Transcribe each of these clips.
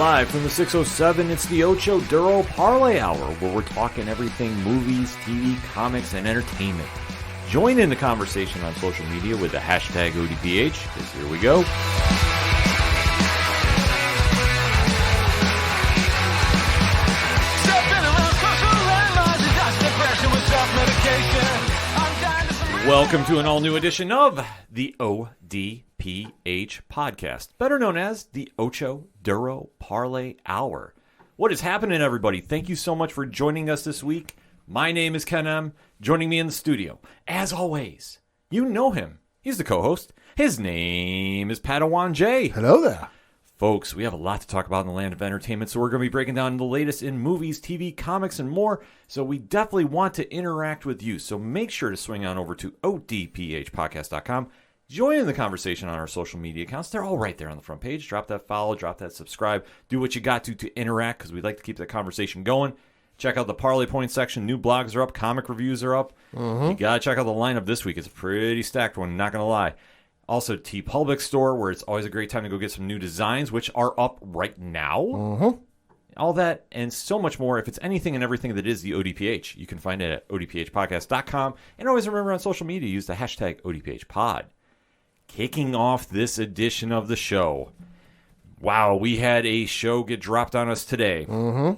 Live from the 607, it's the Ocho Duro Parlay Hour, where we're talking everything movies, TV, comics, and entertainment. Join in the conversation on social media with the hashtag ODPH, because here we go. Welcome to an all-new edition of the ODPH podcast, better known as the Ocho Duro Parlay Hour. What is happening, everybody? Thank you so much for joining us this week. My name is Ken M. Joining me in the studio, as always, you know him. He's the co-host. His name is Padawan J. Hello there. Folks, we have a lot to talk about in the land of entertainment, so we're going to be breaking down the latest in movies, TV, comics, and more. So we definitely want to interact with you. So make sure to swing on over to odphpodcast.com. Join in the conversation on our social media accounts. They're all right there on the front page. Drop that follow, drop that subscribe. Do what you got to interact, because we'd like to keep that conversation going. Check out the Parlay Points section. New blogs are up. Comic reviews are up. You got to check out the lineup this week. It's a pretty stacked one, not going to lie. Also, TeePublic store, where it's always a great time to go get some new designs, which are up right now. All that and so much more. If it's anything and everything that is the ODPH, you can find it at odphpodcast.com. And always remember on social media, use the hashtag ODPHpod. Kicking off this edition of the show. Wow, we had a show get dropped on us today. That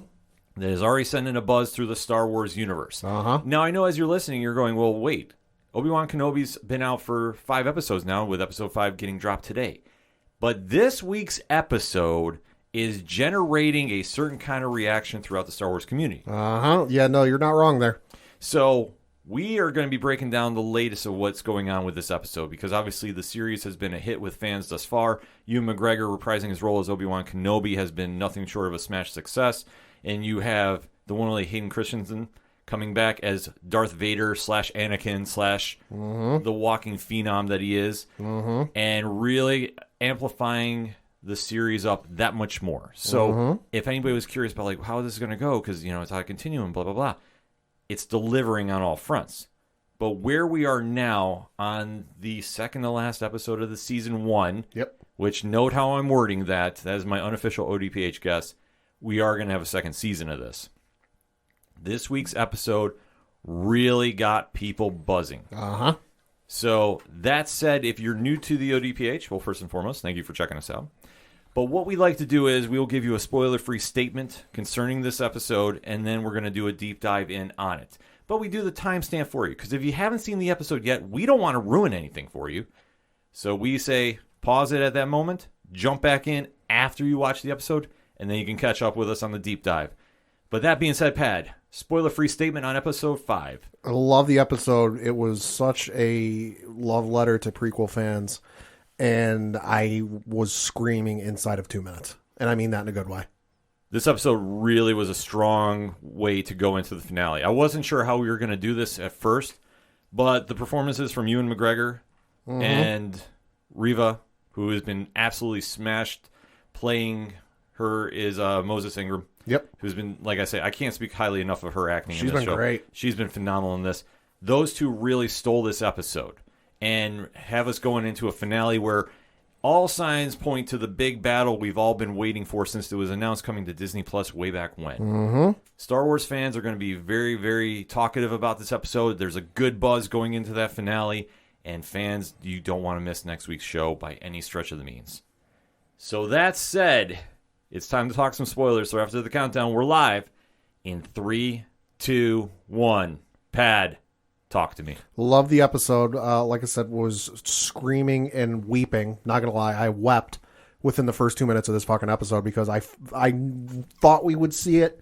is already sending a buzz through the Star Wars universe. Now, I know as you're listening, you're going, well, wait. Obi-Wan Kenobi's been out for 5 episodes now, with episode 5 getting dropped today. But this week's episode is generating a certain kind of reaction throughout the Star Wars community. Yeah, no, you're not wrong there. So we are going to be breaking down the latest of what's going on with this episode, because obviously the series has been a hit with fans thus far. Ewan McGregor reprising his role as Obi-Wan Kenobi has been nothing short of a smash success. And you have the one and only Hayden Christensen coming back as Darth Vader / Anakin / the walking phenom that he is, and really amplifying the series up that much more. So if anybody was curious about like how this is going to go, because it's on a continuum, blah, blah, blah, it's delivering on all fronts. But where we are now on the second to last episode of the season 1, which note how I'm wording that is my unofficial ODPH guess, we are going to have a second season of this. This week's episode really got people buzzing. So that said, if you're new to the ODPH, well, first and foremost, thank you for checking us out. But what we like to do is we'll give you a spoiler-free statement concerning this episode, and then we're going to do a deep dive in on it. But we do the timestamp for you, because if you haven't seen the episode yet, we don't want to ruin anything for you. So we say pause it at that moment, jump back in after you watch the episode, and then you can catch up with us on the deep dive. But that being said, Pad, spoiler-free statement on episode 5. I love the episode. It was such a love letter to prequel fans, and I was screaming inside of 2 minutes. And I mean that in a good way. This episode really was a strong way to go into the finale. I wasn't sure how we were going to do this at first, but the performances from Ewan McGregor and Reva, who has been absolutely smashed playing her, is Moses Ingram. Who's been, like I say, I can't speak highly enough of her acting in this show. She's been great. She's been phenomenal in this. Those two really stole this episode and have us going into a finale where all signs point to the big battle we've all been waiting for since it was announced coming to Disney Plus way back when. Star Wars fans are going to be very, very talkative about this episode. There's a good buzz going into that finale, and fans, you don't want to miss next week's show by any stretch of the means. So that said, it's time to talk some spoilers. So after the countdown, we're live in 3, 2, 1. Pad, talk to me. Love the episode. Like I said, was screaming and weeping. Not going to lie, I wept within the first 2 minutes of this fucking episode because I thought we would see it.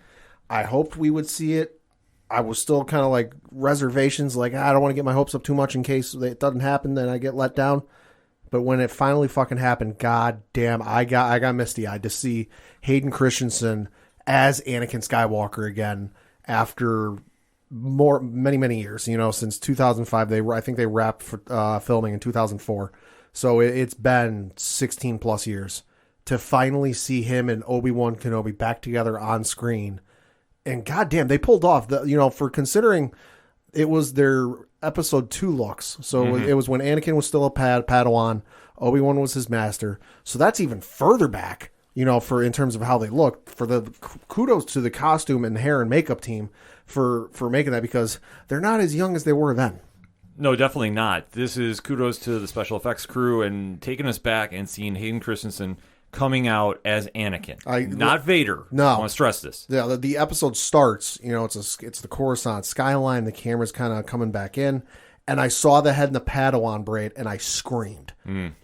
I hoped we would see it. I was still kind of like reservations, like I don't want to get my hopes up too much in case it doesn't happen, then I get let down. But when it finally fucking happened, god damn, I got misty-eyed to see Hayden Christensen as Anakin Skywalker again after many years. Since 2005, I think they wrapped filming in 2004. So it's been 16 plus years to finally see him and Obi-Wan Kenobi back together on screen. And goddamn, they pulled off for considering it was their episode 2 looks. So it was when Anakin was still a Padawan. Obi-Wan was his master. So that's even further back for in terms of how they look. For the kudos to the costume and hair and makeup team for making that, because they're not as young as they were then. No, definitely not. This is kudos to the special effects crew and taking us back and seeing Hayden Christensen coming out as Anakin, not Vader. No, I want to stress this. Yeah, the episode starts. It's the Coruscant skyline. The camera's kind of coming back in, and I saw the head in the Padawan braid, and I screamed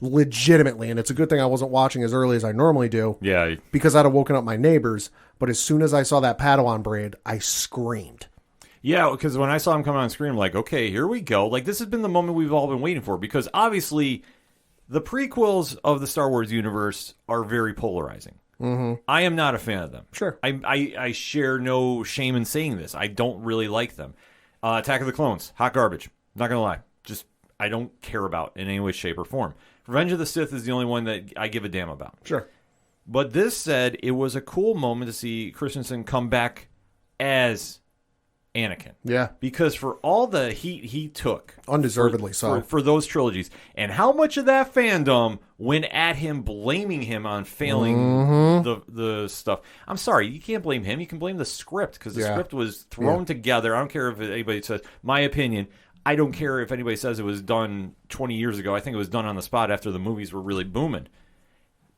legitimately. And it's a good thing I wasn't watching as early as I normally do. Yeah, because I'd have woken up my neighbors. But as soon as I saw that Padawan braid, I screamed. Yeah, because when I saw him come on screen, I'm like, okay, here we go. Like, this has been the moment we've all been waiting for, because obviously the prequels of the Star Wars universe are very polarizing. Mm-hmm. I am not a fan of them. Sure. I share no shame in saying this. I don't really like them. Attack of the Clones, hot garbage. Not going to lie. Just, I don't care about in any way, shape, or form. Revenge of the Sith is the only one that I give a damn about. Sure. But this said, it was a cool moment to see Christensen come back as Anakin. Yeah. Because for all the heat he took. Undeservedly so. For those trilogies. And how much of that fandom went at him, blaming him on failing the stuff. I'm sorry, you can't blame him. You can blame the script, because the script was thrown together. I don't care if anybody says, my opinion, I don't care if anybody says it was done 20 years ago. I think it was done on the spot after the movies were really booming.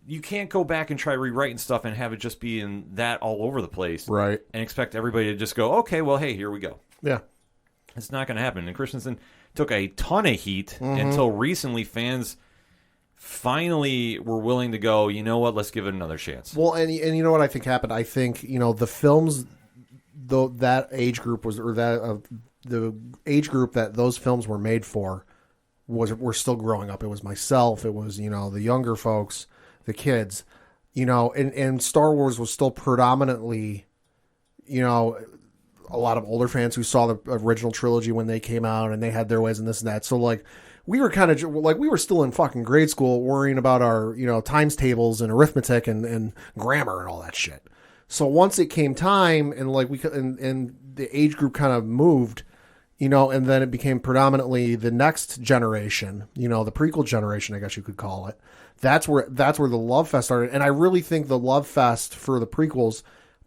You can't go back and try rewriting stuff and have it just be in that all over the place. Right. And expect everybody to just go, okay, well, hey, here we go. Yeah. It's not going to happen. And Christensen took a ton of heat until recently fans finally were willing to go, you know what, let's give it another chance. Well, and you know what I think happened? I think, the films, though, that age group was, or that the age group that those films were made for were still growing up. It was myself. It was, the younger folks, the kids, and Star Wars was still predominantly, a lot of older fans who saw the original trilogy when they came out, and they had their ways and this and that. So like, we were kind of like, we were still in fucking grade school worrying about our, times tables and arithmetic and grammar and all that shit. So once it came time, and like and the age group kind of moved, and then it became predominantly the next generation, the prequel generation, I guess you could call it. That's where the love fest started. And I really think the love fest for the prequels,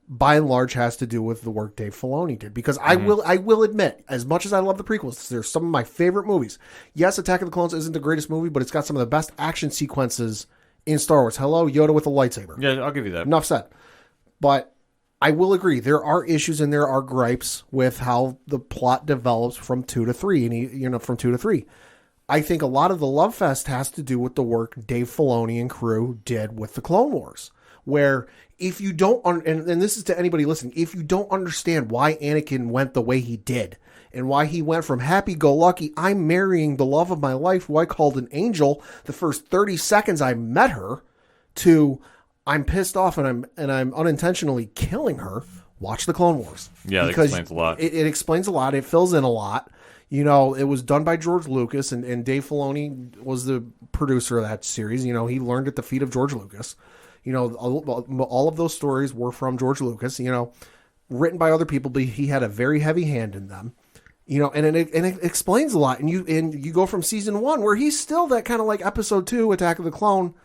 by and large, has to do with the work Dave Filoni did. Because I will admit, as much as I love the prequels, they're some of my favorite movies. Yes, Attack of the Clones isn't the greatest movie, but it's got some of the best action sequences in Star Wars. Hello, Yoda with a lightsaber. Yeah, I'll give you that. Enough said. But I will agree, there are issues and there are gripes with how the plot develops from 2 to 3, and from 2 to 3. I think a lot of the love fest has to do with the work Dave Filoni and crew did with the Clone Wars, where if you don't, and this is to anybody listening, if you don't understand why Anakin went the way he did, and why he went from happy-go-lucky, I'm marrying the love of my life, who I called an angel the first 30 seconds I met her, to I'm pissed off and I'm unintentionally killing her, watch the Clone Wars. Yeah, that explains a lot. It explains a lot. It fills in a lot. It was done by George Lucas, and Dave Filoni was the producer of that series. He learned at the feet of George Lucas. All of those stories were from George Lucas, written by other people, but he had a very heavy hand in them. And it explains a lot. And you go from season 1, where he's still that kind of like episode 2, Attack of the Clone,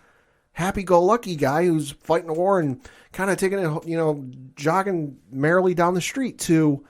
happy-go-lucky guy who's fighting a war and kind of taking it, jogging merrily down the street, to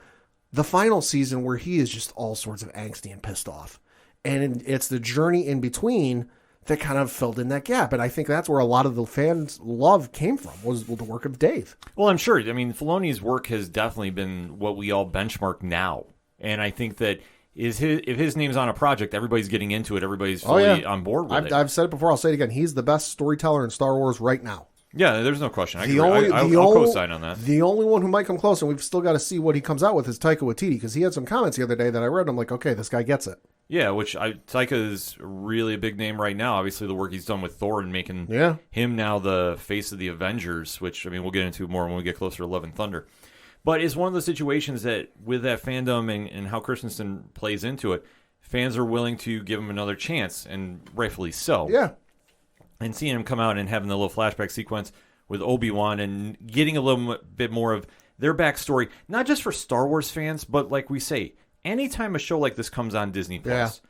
the final season where he is just all sorts of angsty and pissed off. And it's the journey in between that kind of filled in that gap. And I think that's where a lot of the fans' love came from, was the work of Dave. Well, I'm sure. I mean, Filoni's work has definitely been what we all benchmark now. And I think that if his name's on a project, everybody's getting into it. Everybody's fully on board with it. I've said it before. I'll say it again. He's the best storyteller in Star Wars right now. Yeah, there's no question. I'll co-sign on that. The only one who might come close, and we've still got to see what he comes out with, is Taika Waititi, because he had some comments the other day that I read, and I'm like, okay, this guy gets it. Yeah, Taika is really a big name right now. Obviously, the work he's done with Thor and making him now the face of the Avengers, which, I mean, we'll get into more when we get closer to Love and Thunder. But it's one of the situations that, with that fandom and how Christensen plays into it, fans are willing to give him another chance, and rightfully so. Yeah. And seeing him come out and having the little flashback sequence with Obi-Wan and getting a little bit more of their backstory, not just for Star Wars fans, but like we say, anytime a show like this comes on Disney Plus,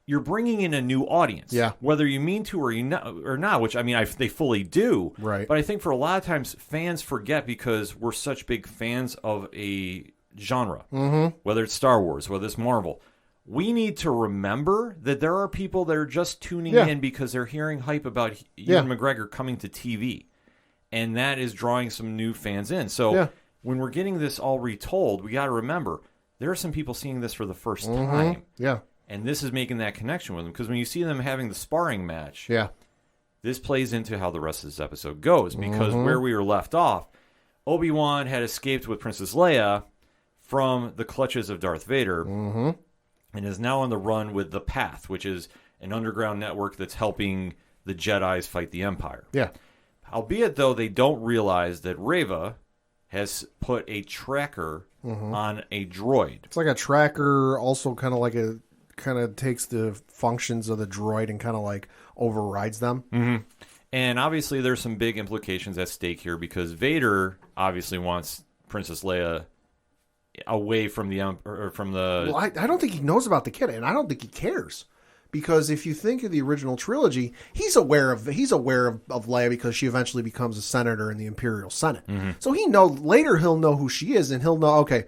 you're bringing in a new audience. Yeah. Whether you mean to or not, which, I mean, they fully do. Right. But I think for a lot of times, fans forget because we're such big fans of a genre. Mm-hmm. Whether it's Star Wars, whether it's Marvel. We need to remember that there are people that are just tuning in because they're hearing hype about Ewan McGregor coming to TV. And that is drawing some new fans in. So when we're getting this all retold, we got to remember, there are some people seeing this for the first time. Yeah. And this is making that connection with them. Because when you see them having the sparring match, this plays into how the rest of this episode goes. Because where we were left off, Obi-Wan had escaped with Princess Leia from the clutches of Darth Vader and is now on the run with the Path, which is an underground network that's helping the Jedis fight the Empire. Yeah. Albeit, though, they don't realize that Reva has put a tracker on a droid. It's like a tracker, also kind of takes the functions of the droid and kind of like overrides them. Mm-hmm. And obviously there's some big implications at stake here because Vader obviously wants Princess Leia away from the Well, I don't think he knows about the kid, and I don't think he cares. Because if you think of the original trilogy, he's aware of Leia because she eventually becomes a senator in the Imperial Senate. Mm-hmm. So later he'll know who she is, and he'll know, okay,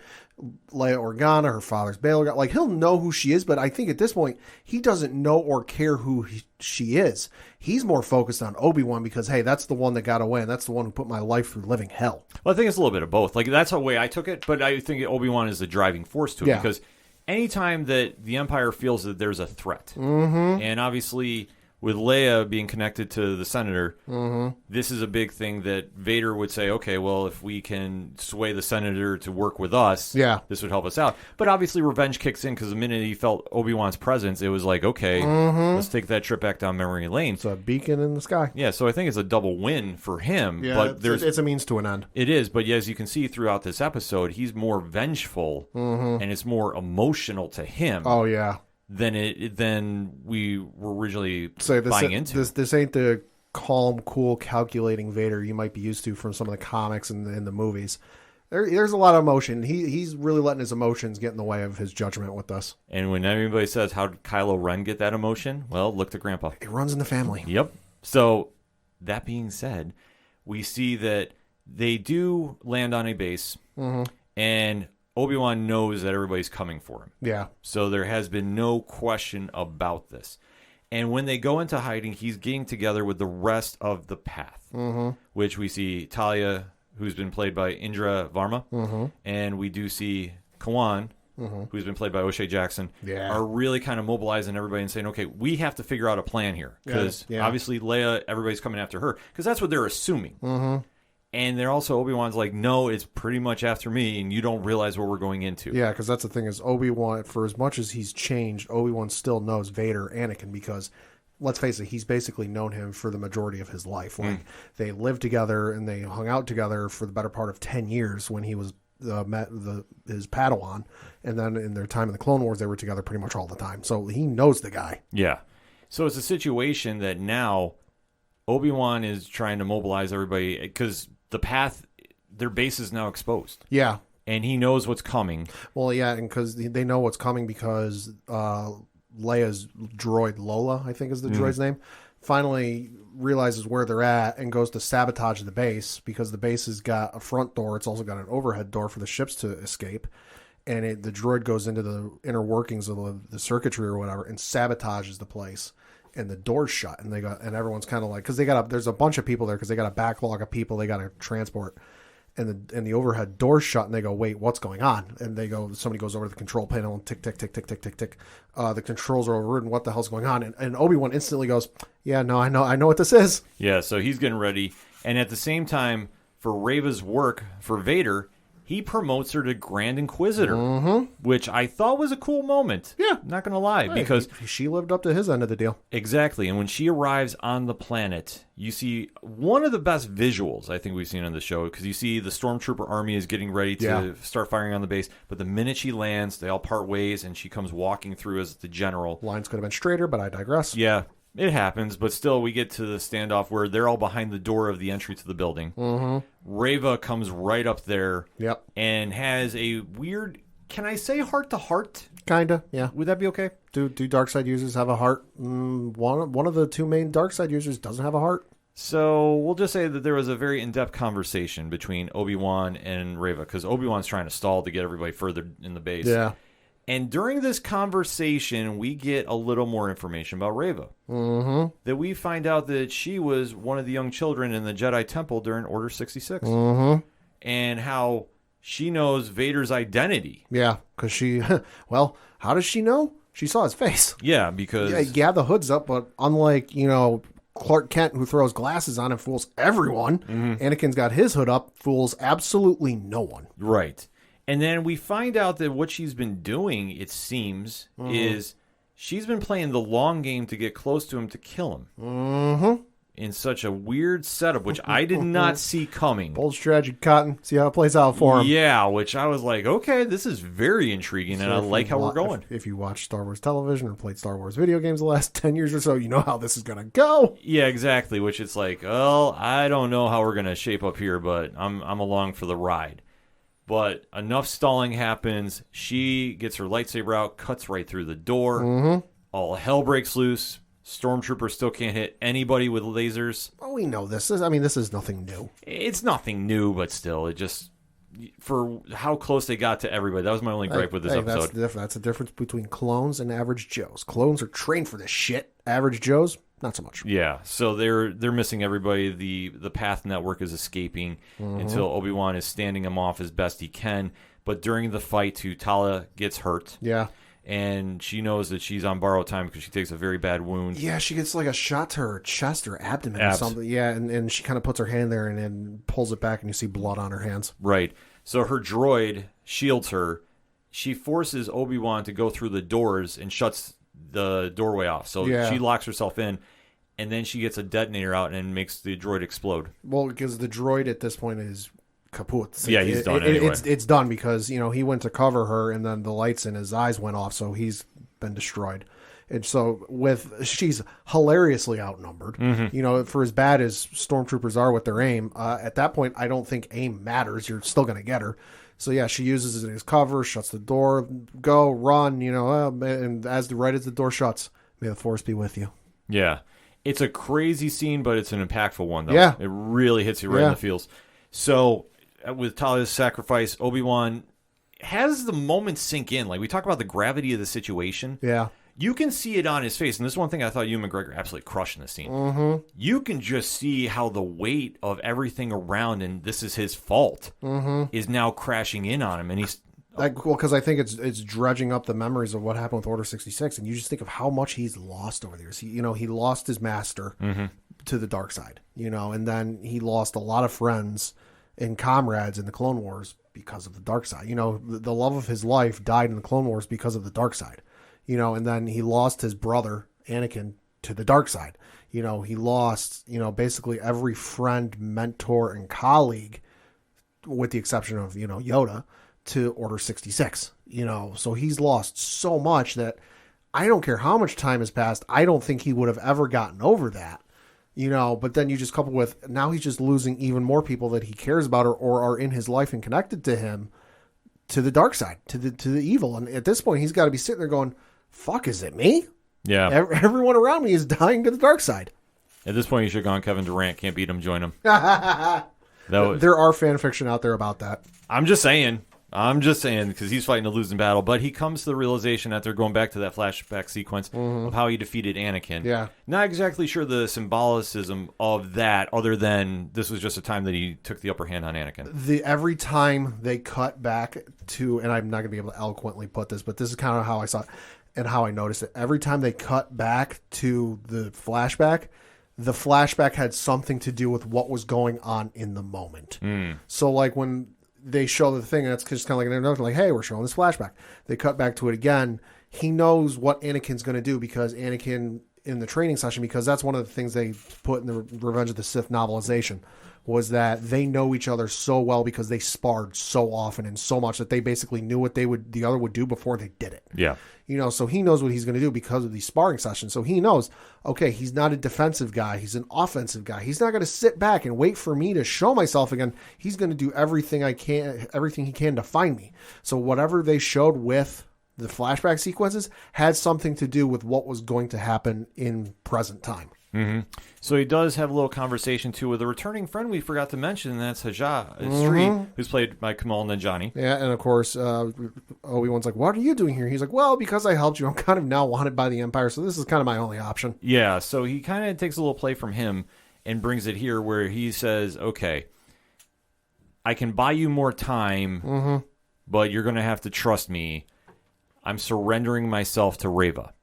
Leia Organa, her father's Bail Organa, like he'll know who she is. But I think at this point he doesn't know or care who she is. He's more focused on Obi-Wan because, hey, that's the one that got away, and that's the one who put my life through living hell. Well, I think it's a little bit of both. Like that's the way I took it, but I think Obi-Wan is the driving force to it because anytime that the Empire feels that there's a threat, and obviously with Leia being connected to the Senator, this is a big thing that Vader would say, okay, well, if we can sway the Senator to work with us, this would help us out. But obviously revenge kicks in because the minute he felt Obi-Wan's presence, it was like, okay, let's take that trip back down memory lane. It's a beacon in the sky. Yeah, so I think it's a double win for him. Yeah, but it's a means to an end. It is, but as you can see throughout this episode, he's more vengeful, and it's more emotional to him. Oh, yeah. Than we were originally this buying into. This ain't the calm, cool, calculating Vader you might be used to from some of the comics and the movies. There's a lot of emotion. He's really letting his emotions get in the way of his judgment with us. And when everybody says, how did Kylo Ren get that emotion? Well, look to Grandpa. It runs in the family. Yep. So, that being said, we see that they do land on a base, and Obi-Wan knows that everybody's coming for him. Yeah. So there has been no question about this. And when they go into hiding, he's getting together with the rest of the Path, which we see Talia, who's been played by Indra Varma, and we do see Kawan, who's been played by O'Shea Jackson, are really kind of mobilizing everybody and saying, okay, we have to figure out a plan here. Because obviously Leia, everybody's coming after her. Because that's what they're assuming. And they're also, Obi-Wan's like, no, it's pretty much after me, and you don't realize what we're going into. Yeah, because that's the thing is Obi-Wan, for as much as he's changed, Obi-Wan still knows Vader, Anakin, because, let's face it, he's basically known him for the majority of his life. Like, they lived together, and they hung out together for the better part of 10 years when he was his Padawan, and then in their time in the Clone Wars, they were together pretty much all the time. So he knows the guy. Yeah. So it's a situation that now Obi-Wan is trying to mobilize everybody, because the Path, their base is now exposed. Yeah. And he knows what's coming. Well, yeah, and because they know what's coming because Leia's droid, Lola, I think is the droid's name, finally realizes where they're at and goes to sabotage the base because the base has got a front door. It's also got an overhead door for the ships to escape. And the droid goes into the inner workings of the circuitry or whatever and sabotages the place. And the door's shut, and everyone's kind of like, because there's a bunch of people there because they got a backlog of people they got to transport, and the overhead door's shut, and they go, wait, what's going on? And somebody goes over to the control panel and tick tick tick tick tick tick tick, the controls are overridden. What the hell's going on? And Obi-Wan instantly goes, yeah, no, I know what this is. Yeah, so he's getting ready, and at the same time, for Reva's work for Vader, he promotes her to Grand Inquisitor, which I thought was a cool moment. Yeah. Not going to lie, because she lived up to his end of the deal. Exactly. And when she arrives on the planet, you see one of the best visuals I think we've seen on the show, because you see the Stormtrooper army is getting ready to start firing on the base. But the minute she lands, they all part ways, and she comes walking through as the general. Lines could have been straighter, but I digress. Yeah. It happens, but still we get to the standoff where they're all behind the door of the entry to the building. Reva comes right up there and has a weird, can I say heart-to-heart? Kinda, yeah. Would that be okay? Do dark side users have a heart? One of the two main dark side users doesn't have a heart. So we'll just say that there was a very in-depth conversation between Obi-Wan and Reva, because Obi-Wan's trying to stall to get everybody further in the base. Yeah. And during this conversation, we get a little more information about Reva. Mm-hmm. That we find out that she was one of the young children in the Jedi Temple during Order 66. Mm-hmm. And how she knows Vader's identity. Yeah, because she... Well, how does she know? She saw his face. Yeah, because... Yeah, the hood's up, but unlike, Clark Kent, who throws glasses on and fools everyone, Anakin's got his hood up, fools absolutely no one. Right. And then we find out that what she's been doing, it seems, is she's been playing the long game to get close to him to kill him. Mm-hmm. In such a weird setup, which I did not see coming. Bold strategy, Cotton. See how it plays out for him. Yeah, which I was like, okay, this is very intriguing, and I like how we're going. If you watch Star Wars television or played Star Wars video games the last 10 years or so, you know how this is going to go. Yeah, exactly, which it's like, well, I don't know how we're going to shape up here, but I'm along for the ride. But enough stalling happens. She gets her lightsaber out, cuts right through the door. Mm-hmm. All hell breaks loose. Stormtroopers still can't hit anybody with lasers. Well, we know this. This is nothing new. It's nothing new, but still, it just... For how close they got to everybody. That was my only gripe with this episode. That's the difference between clones and average Joes. Clones are trained for this shit. Average Joes, not so much. Yeah, so they're missing everybody. The Path Network is escaping until Obi-Wan is standing him off as best he can. But during the fight, Tala gets hurt. Yeah. And she knows that she's on borrowed time because she takes a very bad wound. Yeah, she gets like a shot to her chest or abdomen or something. Yeah, and she kind of puts her hand there and then pulls it back and you see blood on her hands. Right. So her droid shields her. She forces Obi-Wan to go through the doors and shuts the doorway off. So she locks herself in, and then she gets a detonator out and makes the droid explode. Well, because the droid at this point is kaput. Yeah, he's done anyway. It's done because, he went to cover her and then the lights in his eyes went off, so he's been destroyed. And so she's hilariously outnumbered. Mm-hmm. For as bad as stormtroopers are with their aim, at that point, I don't think aim matters. You're still going to get her. So yeah, she uses it as cover, shuts the door, go, run, and right as the door shuts, may the force be with you. Yeah. It's a crazy scene, but it's an impactful one, though. Yeah. It really hits you right in the feels. So, with Talia's sacrifice, Obi-Wan has the moment sink in. Like, we talk about the gravity of the situation. Yeah. You can see it on his face, and this is one thing I thought Ewan McGregor absolutely crushed in this scene. Mm-hmm. You can just see how the weight of everything around, and this is his fault, is now crashing in on him, and he's... because I think it's dredging up the memories of what happened with Order 66, and you just think of how much he's lost over the years. He lost his master to the dark side, and then he lost a lot of friends and comrades in the Clone Wars because of the dark side. The love of his life died in the Clone Wars because of the dark side. And then he lost his brother, Anakin, to the dark side. He lost, basically every friend, mentor, and colleague, with the exception of, Yoda, to Order 66. So he's lost so much that I don't care how much time has passed, I don't think he would have ever gotten over that. But then you just couple with, now he's just losing even more people that he cares about or are in his life and connected to him, to the dark side, to the evil. And at this point, he's got to be sitting there going, fuck, is it me? Yeah. Everyone around me is dying to the dark side. At this point, you should have gone Kevin Durant. Can't beat him, join him. There are fan fiction out there about that. I'm just saying, because he's fighting a losing battle. But he comes to the realization that they're going back to that flashback sequence of how he defeated Anakin. Yeah. Not exactly sure the symbolicism of that, other than this was just a time that he took the upper hand on Anakin. Every time they cut back to, and I'm not going to be able to eloquently put this, but this is kind of how I saw it and how I noticed it. Every time they cut back to the flashback had something to do with what was going on in the moment. So like when they show the thing, and it's just kind of like an introduction, like, hey, we're showing this flashback. They cut back to it again. He knows what Anakin's going to do because Anakin, in the training session, because that's one of the things they put in the Revenge of the Sith novelization, was that they know each other so well because they sparred so often and so much that they basically knew what the other would do before they did it. Yeah. So he knows what he's going to do because of these sparring sessions. So he knows, okay, he's not a defensive guy. He's an offensive guy. He's not going to sit back and wait for me to show myself again. He's going to do everything he can to find me. So whatever they showed with the flashback sequences had something to do with what was going to happen in present time. Mm-hmm. So he does have a little conversation, too, with a returning friend we forgot to mention, and that's Haja Street, who's played by Kamal Nanjiani. Yeah, and of course, Obi-Wan's like, what are you doing here? He's like, well, because I helped you, I'm kind of now wanted by the Empire, so this is kind of my only option. Yeah, so he kind of takes a little play from him and brings it here where he says, okay, I can buy you more time, but you're going to have to trust me. I'm surrendering myself to Reva.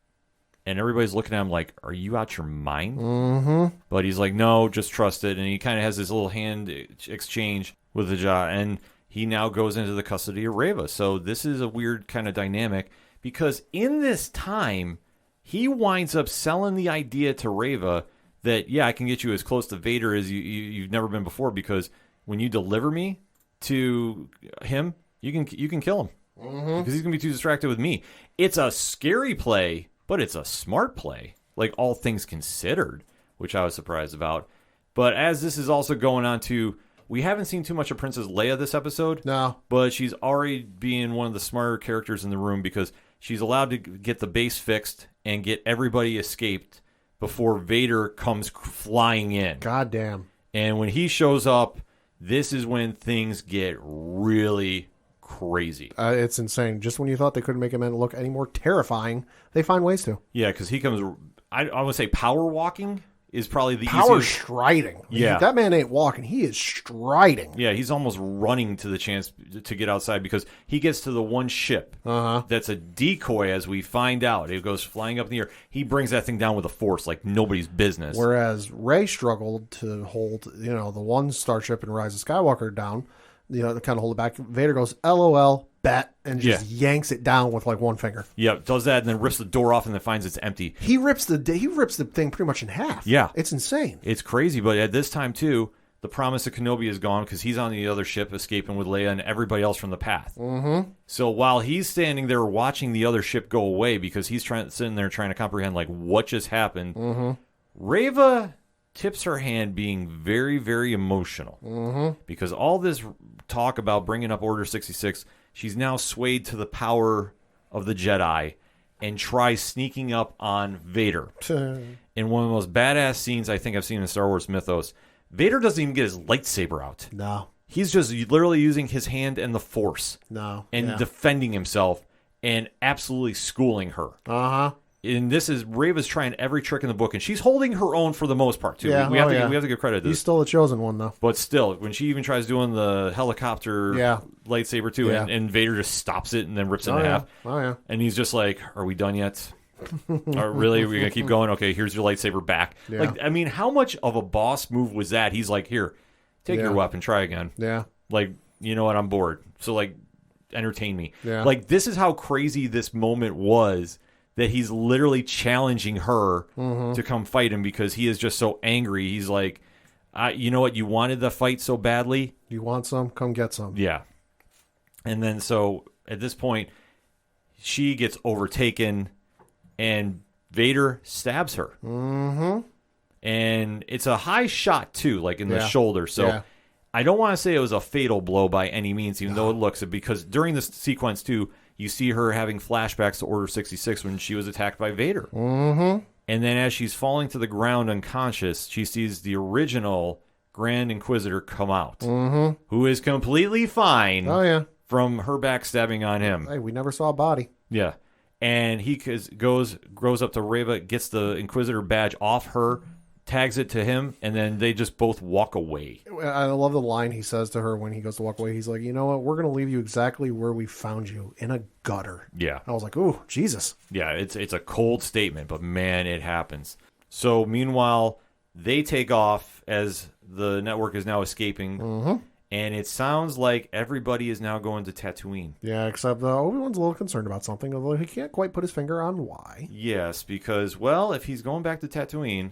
And everybody's looking at him like, are you out your mind? Mm-hmm. But he's like, no, just trust it. And he kind of has this little hand exchange with the Haja, and he now goes into the custody of Reva. So this is a weird kind of dynamic because in this time, he winds up selling the idea to Reva that, yeah, I can get you as close to Vader as you've never been before because when you deliver me to him, you can kill him because he's going to be too distracted with me. It's a scary play, but it's a smart play, like all things considered, which I was surprised about. But as this is also going on to, we haven't seen too much of Princess Leia this episode. No. But she's already being one of the smarter characters in the room because she's allowed to get the base fixed and get everybody escaped before Vader comes flying in. Goddamn. And when he shows up, this is when things get really crazy. It's insane. Just when you thought they couldn't make him look any more terrifying, they find ways to. Yeah, because he comes, I would say power walking is probably the power easiest. striding. Yeah. That man ain't walking. He is striding. Yeah, he's almost running to the chance to get outside because he gets to the one ship that's a decoy as we find out. It goes flying up in the air. He brings that thing down with a force like nobody's business. Whereas Rey struggled to hold, the one starship in Rise of Skywalker down, to kind of hold it back. Vader goes, LOL, bet, and just yanks it down with like one finger. Yep, does that and then rips the door off and then finds it's empty. He rips the thing pretty much in half. Yeah. It's insane. It's crazy, but at this time too, the promise of Kenobi is gone because he's on the other ship escaping with Leia and everybody else from the path. Mm-hmm. So while he's standing there watching the other ship go away because he's sitting there trying to comprehend like what just happened, Reva tips her hand being very, very emotional because all this talk about bringing up Order 66, she's now swayed to the power of the Jedi and tries sneaking up on Vader. In one of the most badass scenes I think I've seen in Star Wars mythos, Vader doesn't even get his lightsaber out. No. He's just literally using his hand and the Force. No. And defending himself and absolutely schooling her. Uh-huh. And this is Reva's trying every trick in the book, and she's holding her own for the most part too. Yeah, we have to give credit to this. He's still the chosen one, though. But still, when she even tries doing the helicopter lightsaber too, and Vader just stops it and then rips it in half. Oh yeah. And he's just like, "Are we done yet? Really? We're gonna keep going? Okay, here's your lightsaber back." Yeah. Like, I mean, how much of a boss move was that? He's like, "Here, take your weapon, try again." Yeah. Like, you know what? I'm bored. So like, entertain me. Yeah. Like, this is how crazy this moment was. That he's literally challenging her to come fight him because he is just so angry. He's like, you know what? You wanted the fight so badly. You want some? Come get some. Yeah. And then so at this point, she gets overtaken and Vader stabs her. Mm-hmm. And it's a high shot, too, like in the shoulder. So I don't want to say it was a fatal blow by any means, even though it looks it, because during this sequence, too, you see her having flashbacks to Order 66 when she was attacked by Vader. Mm-hmm. And then as she's falling to the ground unconscious, she sees the original Grand Inquisitor come out, who is completely fine from her backstabbing on him. Hey, we never saw a body. Yeah. And he grows up to Reva, gets the Inquisitor badge off her, tags it to him, and then they just both walk away. I love the line he says to her when he goes to walk away. He's like, you know what? We're going to leave you exactly where we found you, in a gutter. Yeah. I was like, ooh, Jesus. Yeah, it's a cold statement, but man, it happens. So meanwhile, they take off as the network is now escaping, and it sounds like everybody is now going to Tatooine. Yeah, except Obi-Wan's a little concerned about something, although he can't quite put his finger on why. Yes, because, well, if he's going back to Tatooine,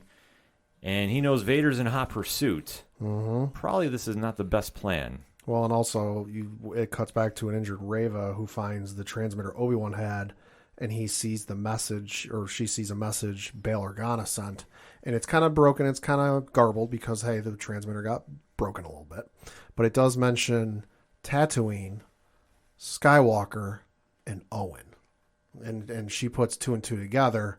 and he knows Vader's in hot pursuit, probably this is not the best plan. Well, and also, it cuts back to an injured Reva who finds the transmitter Obi-Wan had, and he sees the message, or she sees a message Bail Organa sent. And it's kind of broken, it's kind of garbled, because, hey, the transmitter got broken a little bit. But it does mention Tatooine, Skywalker, and Owen. and she puts two and two together.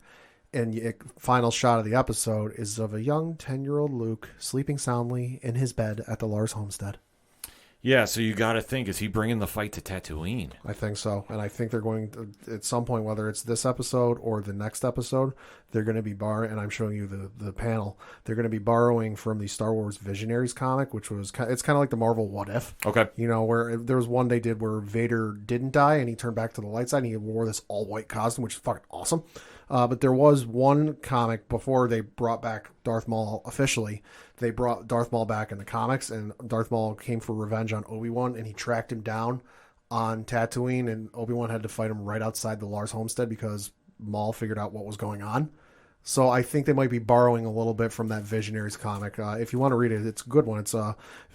And final shot of the episode is of a young 10-year-old Luke sleeping soundly in his bed at the Lars homestead. Yeah, so you got to think, is he bringing the fight to Tatooine? I think so. And I think they're going to, at some point, whether it's this episode or the next episode, they're going to be borrowing, and I'm showing you the panel, they're going to be borrowing from the Star Wars Visionaries comic, which was, it's kind of like the Marvel What If. Okay. You know, where there was one they did where Vader didn't die and he turned back to the light side and he wore this all-white costume, which is fucking awesome. But there was one comic before they brought back Darth Maul officially. They brought Darth Maul back in the comics, and Darth Maul came for revenge on Obi-Wan, and he tracked him down on Tatooine, and Obi-Wan had to fight him right outside the Lars homestead because Maul figured out what was going on. So I think they might be borrowing a little bit from that Visionaries comic. If you want to read it, it's a good one. It's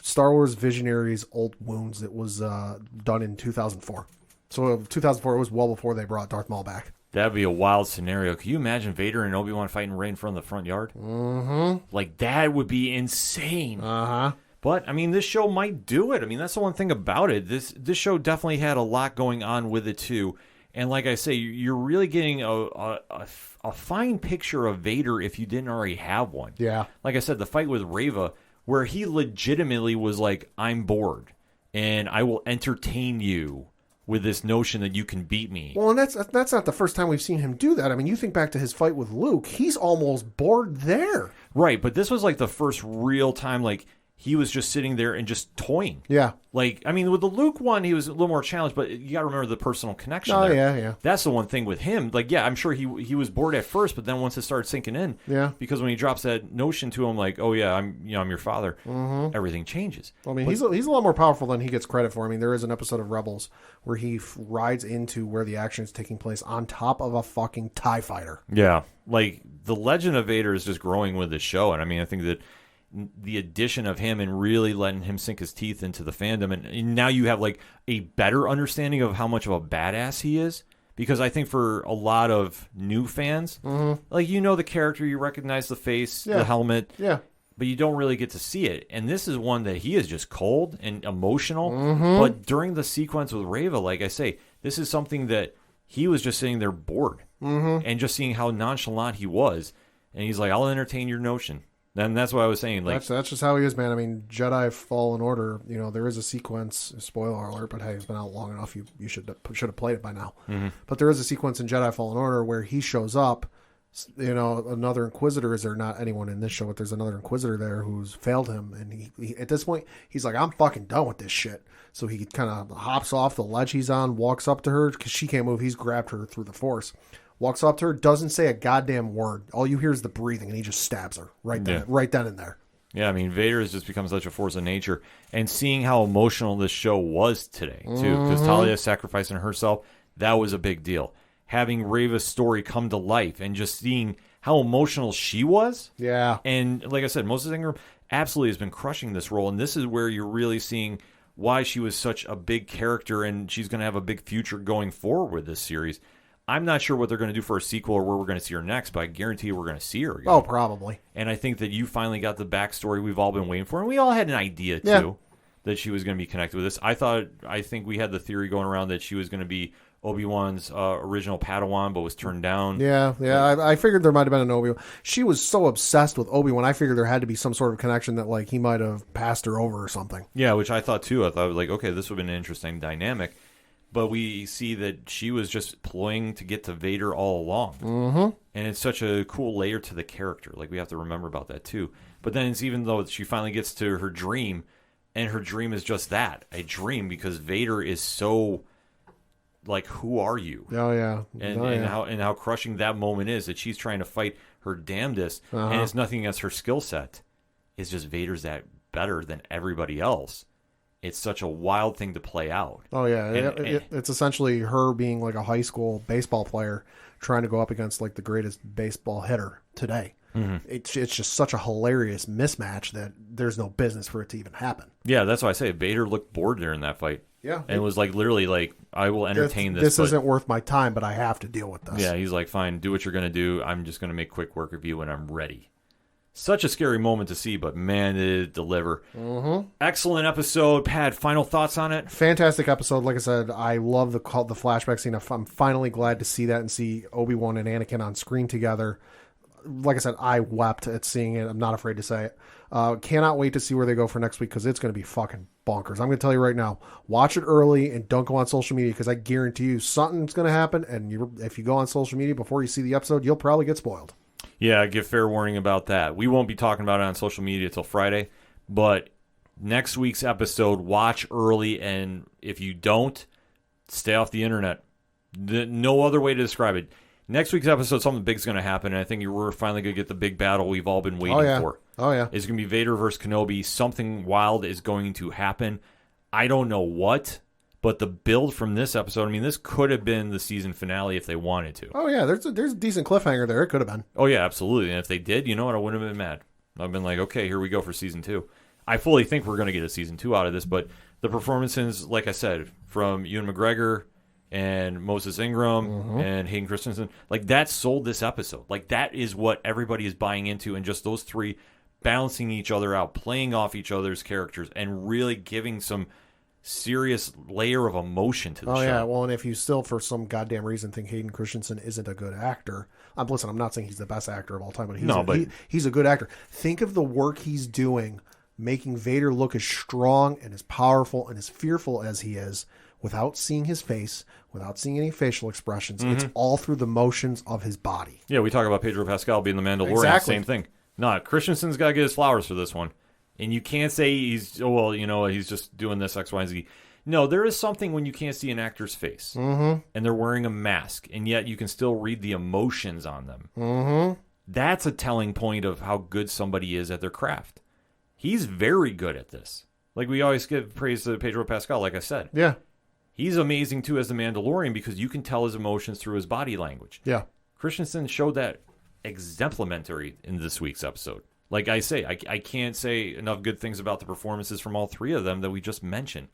Star Wars Visionaries Old Wounds. It was done in 2004. So 2004, it was well before they brought Darth Maul back. That'd be a wild scenario. Can you imagine Vader and Obi-Wan fighting right in front of the front yard? Mm-hmm. Like, that would be insane. Uh-huh. But, I mean, this show might do it. I mean, that's the one thing about it. This show definitely had a lot going on with it, too. And like I say, you're really getting a fine picture of Vader if you didn't already have one. Yeah. Like I said, the fight with Reva, where he legitimately was like, I'm bored, and I will entertain you with this notion that you can beat me. Well, and that's not the first time we've seen him do that. I mean, you think back to his fight with Luke, he's almost bored there. Right, but this was like the first real time, like, he was just sitting there and just toying. Yeah. Like, I mean, with the Luke one, he was a little more challenged, but you got to remember the personal connection there. Yeah. That's the one thing with him. Like, yeah, I'm sure he was bored at first, but then once it started sinking in, yeah, because when he drops that notion to him, like, oh yeah, I'm your father, everything changes. I mean, he's a lot more powerful than he gets credit for. I mean, there is an episode of Rebels where he rides into where the action is taking place on top of a fucking TIE fighter. Yeah, like, the legend of Vader is just growing with this show, and I mean, I think that the addition of him and really letting him sink his teeth into the fandom, and now you have like a better understanding of how much of a badass he is, because I think for a lot of new fans, like, you know, the character, you recognize the face, the helmet, but you don't really get to see it. And this is one that he is just cold and emotional, but during the sequence with Reva, like I say, this is something that he was just sitting there bored and just seeing how nonchalant he was, and he's like, I'll entertain your notion. And that's what I was saying. Like, that's just how he is, man. I mean, Jedi Fallen Order, you know, there is a sequence, spoiler alert, but hey, it's been out long enough. You should have played it by now. But there is a sequence in Jedi Fallen Order where he shows up, you know, another Inquisitor. Is there not anyone in this show, but there's another Inquisitor there who's failed him. And he at this point, he's like, I'm fucking done with this shit. So he kind of hops off the ledge he's on, walks up to her, because she can't move. He's grabbed her through the Force. Walks up to her, doesn't say a goddamn word. All you hear is the breathing, and he just stabs her right then and there. Yeah, I mean, Vader has just become such a force of nature. And seeing how emotional this show was today, too, because Talia sacrificing herself, that was a big deal. Having Reva's story come to life and just seeing how emotional she was. Yeah. And like I said, Moses Ingram absolutely has been crushing this role, and this is where you're really seeing why she was such a big character, and she's going to have a big future going forward with this series. I'm not sure what they're going to do for a sequel or where we're going to see her next, but I guarantee you we're going to see her again. Oh, probably. And I think that you finally got the backstory we've all been waiting for, and we all had an idea, too, that she was going to be connected with this. I think we had the theory going around that she was going to be Obi-Wan's original Padawan, but was turned down. Yeah. I figured there might have been an Obi-Wan. She was so obsessed with Obi-Wan, I figured there had to be some sort of connection that, like, he might have passed her over or something. Yeah, which I thought, too. I thought, like, okay, this would have been an interesting dynamic. But we see that she was just ploying to get to Vader all along. And it's such a cool layer to the character. Like, we have to remember about that, too. But then it's even though she finally gets to her dream, and her dream is just that, a dream, because Vader is so, like, who are you? Oh, yeah. And how crushing that moment is, that she's trying to fight her damnedest, and it's nothing against her skill set. It's just Vader's that better than everybody else. It's such a wild thing to play out. Oh, yeah. It's essentially her being like a high school baseball player trying to go up against like the greatest baseball hitter today. It's just such a hilarious mismatch that there's no business for it to even happen. Yeah, that's why I say Vader looked bored during that fight. Yeah. And it was like literally like, I will entertain this. This isn't worth my time, but I have to deal with this. Yeah, he's like, fine, do what you're going to do. I'm just going to make quick work of you when I'm ready. Such a scary moment to see, but man, did it deliver. Excellent episode. Pat, final thoughts on it? Fantastic episode. Like I said, I love the flashback scene. I'm finally glad to see that and see Obi-Wan and Anakin on screen together. Like I said, I wept at seeing it. I'm not afraid to say it. Cannot wait to see where they go for next week because it's going to be fucking bonkers. I'm going to tell you right now, watch it early and don't go on social media because I guarantee you something's going to happen. And if you go on social media before you see the episode, you'll probably get spoiled. Yeah, give fair warning about that. We won't be talking about it on social media till Friday, but next week's episode, watch early, and if you don't, stay off the internet. No other way to describe it. Next week's episode, something big's going to happen, and I think we're finally going to get the big battle we've all been waiting for. Oh, yeah. It's going to be Vader versus Kenobi. Something wild is going to happen. I don't know what, but the build from this episode, I mean, this could have been the season finale if they wanted to. Oh, yeah, there's a decent cliffhanger there. It could have been. Oh, yeah, absolutely. And if they did, you know what? I wouldn't have been mad. I've been like, okay, here we go for season 2. I fully think we're going to get a season 2 out of this, but the performances, like I said, from Ewan McGregor and Moses Ingram and Hayden Christensen, like that sold this episode. Like that is what everybody is buying into, and just those three balancing each other out, playing off each other's characters, and really giving some serious layer of emotion to the show. Oh yeah, well, and if you still for some goddamn reason think Hayden Christensen isn't a good actor, I'm not saying he's the best actor of all time, but he's a good actor. Think of the work he's doing, making Vader look as strong and as powerful and as fearful as he is, without seeing his face, without seeing any facial expressions. It's all through the motions of his body. Yeah, we talk about Pedro Pascal being the Mandalorian. Exactly. Same thing. No, Christensen's got to get his flowers for this one. And you can't say he's just doing this X, Y, and Z. No, there is something when you can't see an actor's face. And they're wearing a mask, and yet you can still read the emotions on them. That's a telling point of how good somebody is at their craft. He's very good at this. Like, we always give praise to Pedro Pascal, like I said. Yeah. He's amazing, too, as the Mandalorian because you can tell his emotions through his body language. Yeah. Christensen showed that exemplary in this week's episode. Like I say, I can't say enough good things about the performances from all three of them that we just mentioned,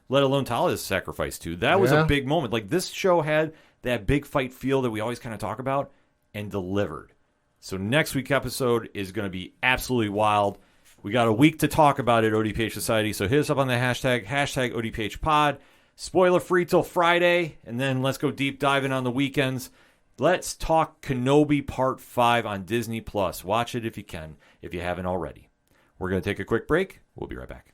let alone Tala's sacrifice, too. That was a big moment. Like, this show had that big fight feel that we always kind of talk about and delivered. So next week's episode is going to be absolutely wild. We got a week to talk about it, ODPH Society, so hit us up on the hashtag ODPHpod. Spoiler free till Friday, and then let's go deep diving on the weekends. Let's talk Kenobi Part 5 on Disney+. Watch it if you can, if you haven't already. We're going to take a quick break. We'll be right back.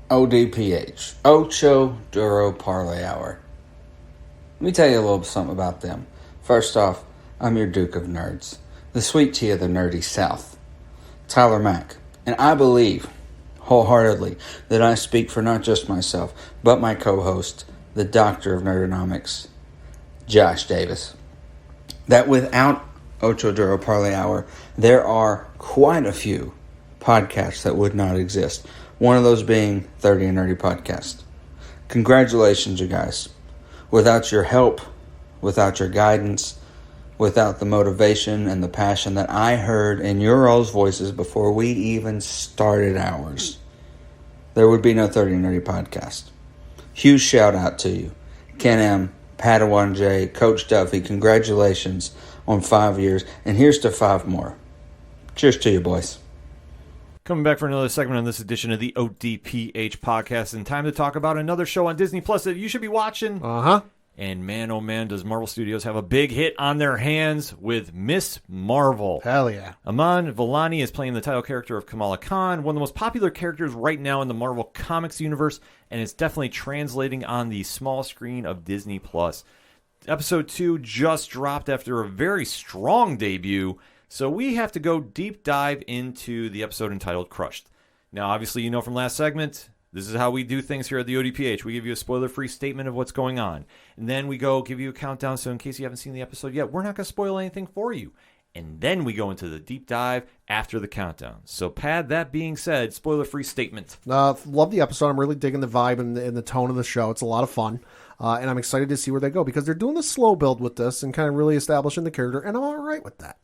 ODPH, Ocho Duro Parlay Hour. Let me tell you a little something about them. First off, I'm your Duke of Nerds, the sweet tea of the nerdy South, Tyler Mack, and I believe wholeheartedly that I speak for not just myself, but my co-host, the Doctor of Nerdonomics, Josh Davis, that without Ocho Duro Parlay Hour, there are quite a few podcasts that would not exist. One of those being 30 and Nerdy Podcast. Congratulations, you guys. Without your help, without your guidance, without the motivation and the passion that I heard in your all's voices before we even started ours, there would be no 30 and Nerdy Podcast. Huge shout out to you. Ken M., Padawan J., Coach Duffy, congratulations on 5 years, and here's to 5 more. Cheers to you, boys. Coming back for another segment on this edition of the ODPH podcast, and time to talk about another show on Disney Plus that you should be watching. And man, oh man, does Marvel Studios have a big hit on their hands with Ms.Marvel. Hell yeah. Iman Vellani is playing the title character of Kamala Khan, one of the most popular characters right now in the Marvel Comics universe, and it's definitely translating on the small screen of Disney Plus. Episode 2 just dropped after a very strong debut, so we have to go deep dive into the episode entitled Crushed. Now, obviously, you know from last segment, this is how we do things here at the ODPH. We give you a spoiler-free statement of what's going on. And then we go give you a countdown, so in case you haven't seen the episode yet, we're not going to spoil anything for you. And then we go into the deep dive after the countdown. So, Pat, that being said, spoiler-free statement. Love the episode. I'm really digging the vibe and the tone of the show. It's a lot of fun. And I'm excited to see where they go because they're doing the slow build with this and kind of really establishing the character, and I'm all right with that.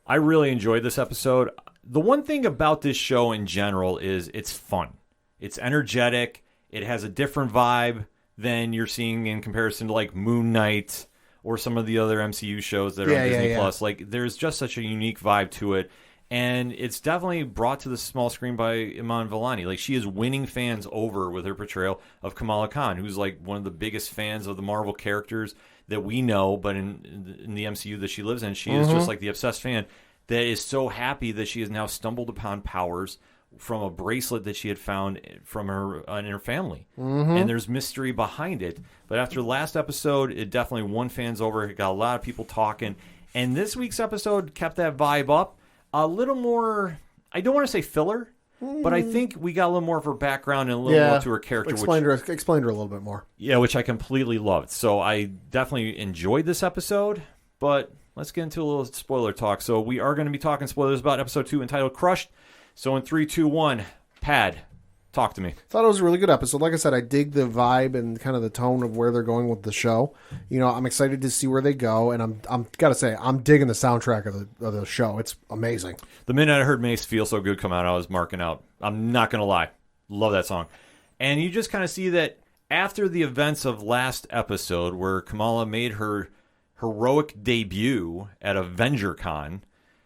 I really enjoyed this episode. The one thing about this show in general is it's fun. It's energetic. It has a different vibe than you're seeing in comparison to like Moon Knight or some of the other MCU shows that are on Disney Plus. Like, there's just such a unique vibe to it. And it's definitely brought to the small screen by Iman Vellani. Like, she is winning fans over with her portrayal of Kamala Khan, who's like one of the biggest fans of the Marvel characters that we know, but in the MCU that she lives in, she is just like the obsessed fan that is so happy that she has now stumbled upon powers from a bracelet that she had found from her in her family. And there's mystery behind it. But after the last episode, it definitely won fans over. It got a lot of people talking. And this week's episode kept that vibe up. A little more, I don't want to say filler, but I think we got a little more of her background and a little more to her character. Explained her a little bit more. Yeah, which I completely loved. So I definitely enjoyed this episode, but let's get into a little spoiler talk. So we are going to be talking spoilers about episode 2 entitled Crushed. So in 3, 2, 1, Pad, talk to me. Thought it was a really good episode. Like I said, I dig the vibe and kind of the tone of where they're going with the show. You know, I'm excited to see where they go, and I'm gotta say, I'm digging the soundtrack of the show. It's amazing. The minute I heard Mace Feel So Good come out, I was marking out. I'm not gonna lie, love that song. And you just kind of see that after the events of last episode, where Kamala made her heroic debut at AvengerCon,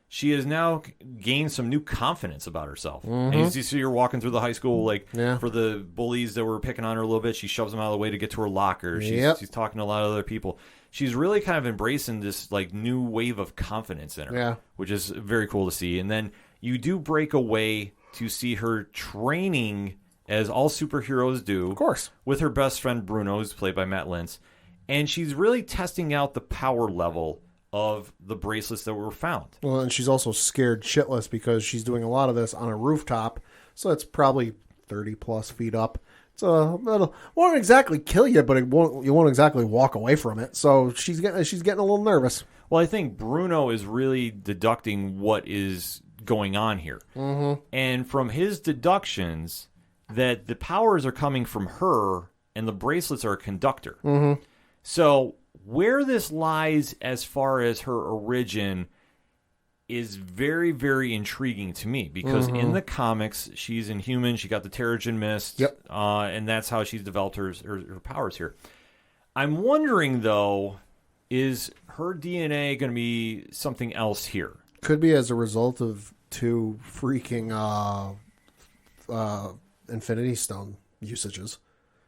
she has now gained some new confidence about herself. And you see her walking through the high school, like, for the bullies that were picking on her a little bit, she shoves them out of the way to get to her locker. She's talking to a lot of other people. She's really kind of embracing this, like, new wave of confidence in her, which is very cool to see. And then you do break away to see her training, as all superheroes do, Of course. with her best friend Bruno, who's played by Matt Lintz. And she's really testing out the power level of the bracelets that were found. Well, and she's also scared shitless because she's doing a lot of this on a rooftop, so it's probably 30 plus feet up. So it won't exactly kill you, but you won't exactly walk away from it. So she's getting a little nervous. Well, I think Bruno is really deducting what is going on here. And from his deductions, that the powers are coming from her and the bracelets are a conductor. So where this lies as far as her origin is very, very intriguing to me, because in the comics, she's Inhuman. She got the Terrigen Mist, and that's how she's developed her powers here. I'm wondering, though, is her DNA going to be something else here? Could be as a result of 2 freaking Infinity Stone usages.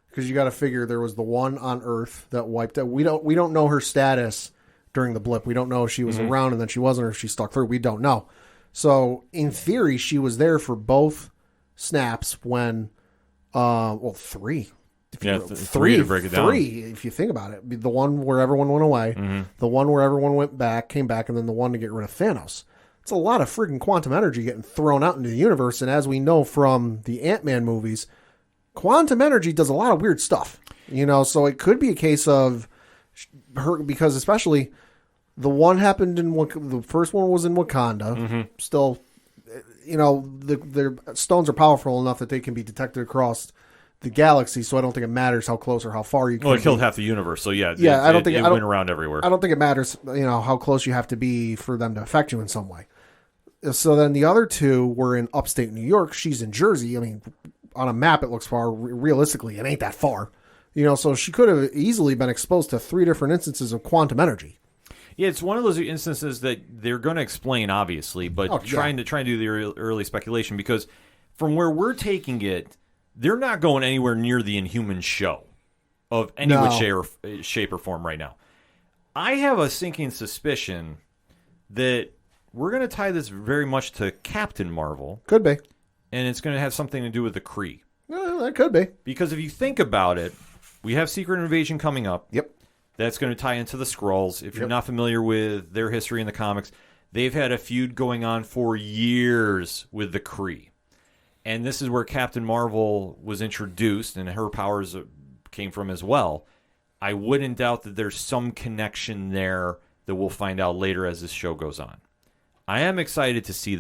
Because you got to figure there was the one on Earth that wiped out. We don't know her status during the blip. We don't know if she was around and then she wasn't, or if she stuck through. We don't know. So in theory, she was there for both snaps when, 3. Three to break it down. 3, if you think about it. The one where everyone went away, the one where everyone came back, and then the one to get rid of Thanos. It's a lot of freaking quantum energy getting thrown out into the universe, and as we know from the Ant-Man movies, quantum energy does a lot of weird stuff, you know, so it could be a case of her, because especially the one happened the first one was in Wakanda. Still, you know, their stones are powerful enough that they can be detected across the galaxy, so I don't think it matters how close or how far you can. Well, it killed half the universe, so yeah, I don't think it went around everywhere. I don't think it matters, you know, how close you have to be for them to affect you in some way. So then the other 2 were in upstate New York. She's in Jersey. I mean, on a map, it looks far. Realistically, it ain't that far. You know, so she could have easily been exposed to 3 different instances of quantum energy. Yeah, it's one of those instances that they're going to explain, obviously, but trying to do the early speculation, because from where we're taking it, they're not going anywhere near the Inhuman show of any which shape or form right now. I have a sinking suspicion that we're going to tie this very much to Captain Marvel. Could be. And it's going to have something to do with the Kree. That could be. Because if you think about it, we have Secret Invasion coming up. Yep. That's going to tie into the Skrulls. If you're not familiar with their history in the comics, they've had a feud going on for years with the Kree. And this is where Captain Marvel was introduced, and her powers came from as well. I wouldn't doubt that there's some connection there that we'll find out later as this show goes on. I am excited to see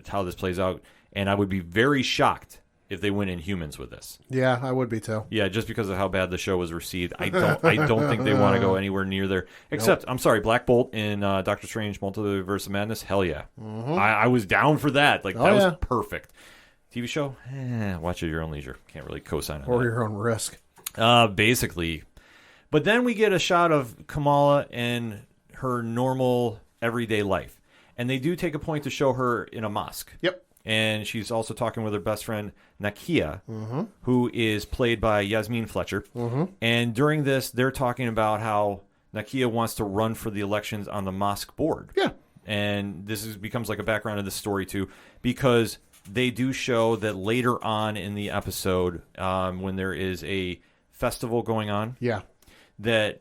how this plays out. And I would be very shocked if they went Inhumans with this. Yeah, I would be too. Yeah, just because of how bad the show was received. I don't think they want to go anywhere near there. Except, I'm sorry, Black Bolt in Doctor Strange Multiverse of Madness, hell yeah. I was down for that. That was perfect. TV show? Watch it at your own leisure. Can't really co-sign on that. Or your own risk. Basically. But then we get a shot of Kamala and her normal everyday life. And they do take a point to show her in a mosque. Yep. And she's also talking with her best friend, Nakia, who is played by Yasmin Fletcher. And during this, they're talking about how Nakia wants to run for the elections on the mosque board. Yeah. And becomes like a background of the story, too, because they do show that later on in the episode, when there is a festival going on, that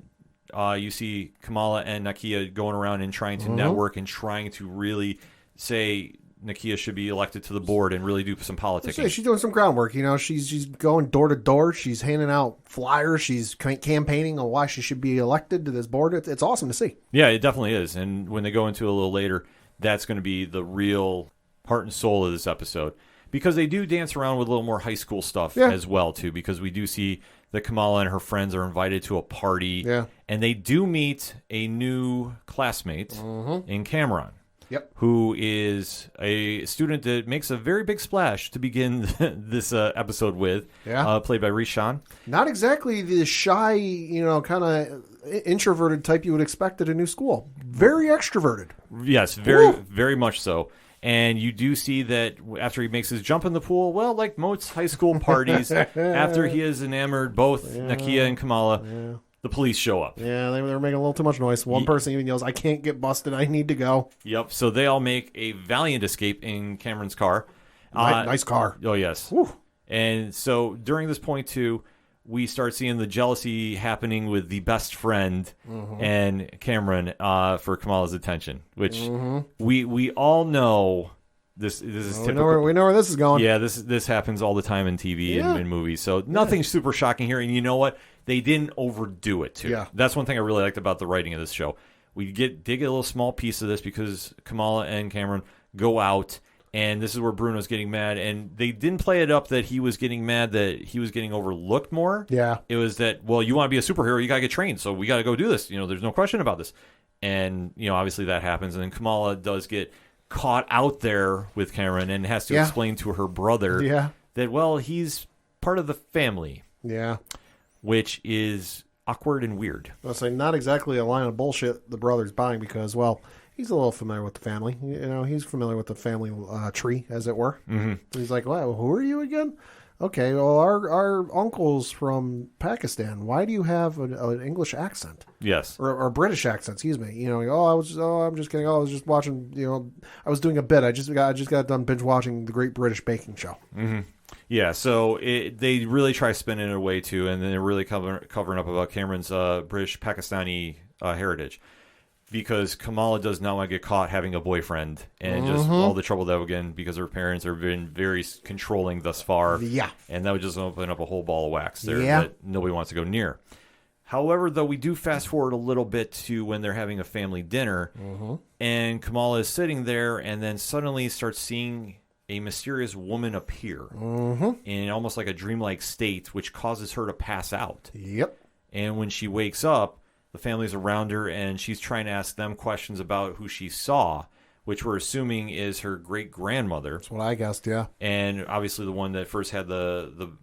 you see Kamala and Nakia going around and trying to network and trying to really say Nakia should be elected to the board and really do some politicking. She's doing some groundwork. She's going door to door. She's handing out flyers. She's campaigning on why she should be elected to this board. It's awesome to see. Yeah, it definitely is. And when they go into it a little later, that's going to be the real heart and soul of this episode. Because they do dance around with a little more high school stuff as well, too. Because we do see that Kamala and her friends are invited to a party. Yeah. And they do meet a new classmate in Cameron. Yep. Who is a student that makes a very big splash to begin this episode with. Yeah. Played by Rishan. Not exactly the shy, kind of introverted type you would expect at a new school. Very extroverted. Yes, very much so. And you do see that after he makes his jump in the pool, well, like most high school parties, after he has enamored both Nakia and Kamala, the police show up. Yeah, they're making a little too much noise. One person even yells, "I can't get busted. I need to go." Yep. So they all make a valiant escape in Cameron's car. Nice car. Oh, yes. Whew. And so during this point, too, we start seeing the jealousy happening with the best friend and Cameron for Kamala's attention, which we all know this is typical. We know where this is going. Yeah, this happens all the time in TV and in movies. So nothing super shocking here. And you know what? They didn't overdo it, too. Yeah. That's one thing I really liked about the writing of this show. We dig a little small piece of this because Kamala and Cameron go out, and this is where Bruno's getting mad. And they didn't play it up that he was getting mad that he was getting overlooked more. Yeah. It was that, well, you want to be a superhero, you got to get trained, so we got to go do this. There's no question about this. And, obviously that happens. And then Kamala does get caught out there with Cameron and has to explain to her brother that, well, he's part of the family. Yeah. Which is awkward and weird. I'll say not exactly a line of bullshit the brother's buying because, well, he's a little familiar with the family. He's familiar with the family tree, as it were. He's like, well, who are you again? Okay, well, our uncle's from Pakistan. Why do you have an English accent? Yes. Or British accent, excuse me. I'm just kidding. I was just watching, I was doing a bit. I just got done binge watching The Great British Baking Show. Yeah, so they really try spinning it away, too, and then they're really covering up about Cameron's British-Pakistani heritage. Because Kamala does not want to get caught having a boyfriend and just all the trouble that would get in because her parents have been very controlling thus far. Yeah. And that would just open up a whole ball of wax there that nobody wants to go near. However, though, we do fast forward a little bit to when they're having a family dinner, and Kamala is sitting there and then suddenly starts seeing a mysterious woman appear in almost like a dreamlike state, which causes her to pass out. Yep. And when she wakes up, the family's around her, and she's trying to ask them questions about who she saw, which we're assuming is her great-grandmother. That's what I guessed, yeah. And obviously the one that first had the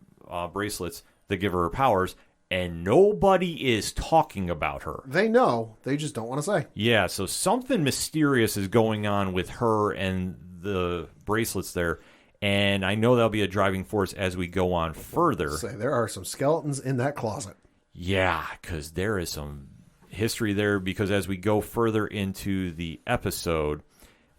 bracelets that give her powers, and nobody is talking about her. They know. They just don't want to say. Yeah, so something mysterious is going on with her and the bracelets there, and I know that'll be a driving force as we go on further. Say there are some skeletons in that closet. Yeah, because there is some history there, because as we go further into the episode,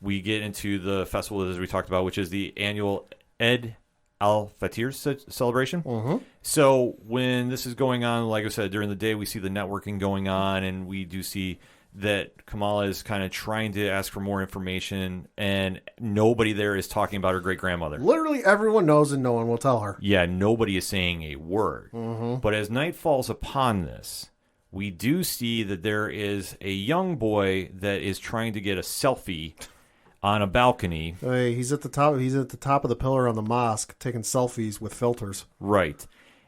we get into the festival, as we talked about, which is the annual Eid al-Fitr celebration. So when this is going on, like I said, during the day, we see the networking going on, and we do see that Kamala is kind of trying to ask for more information, and nobody there is talking about her great-grandmother. Literally everyone knows, and no one will tell her. Yeah, nobody is saying a word. But as night falls upon this, we do see that there is a young boy that is trying to get a selfie on a balcony. Hey, he's at the top. He's at the top of the pillar on the mosque, taking selfies with filters. Right.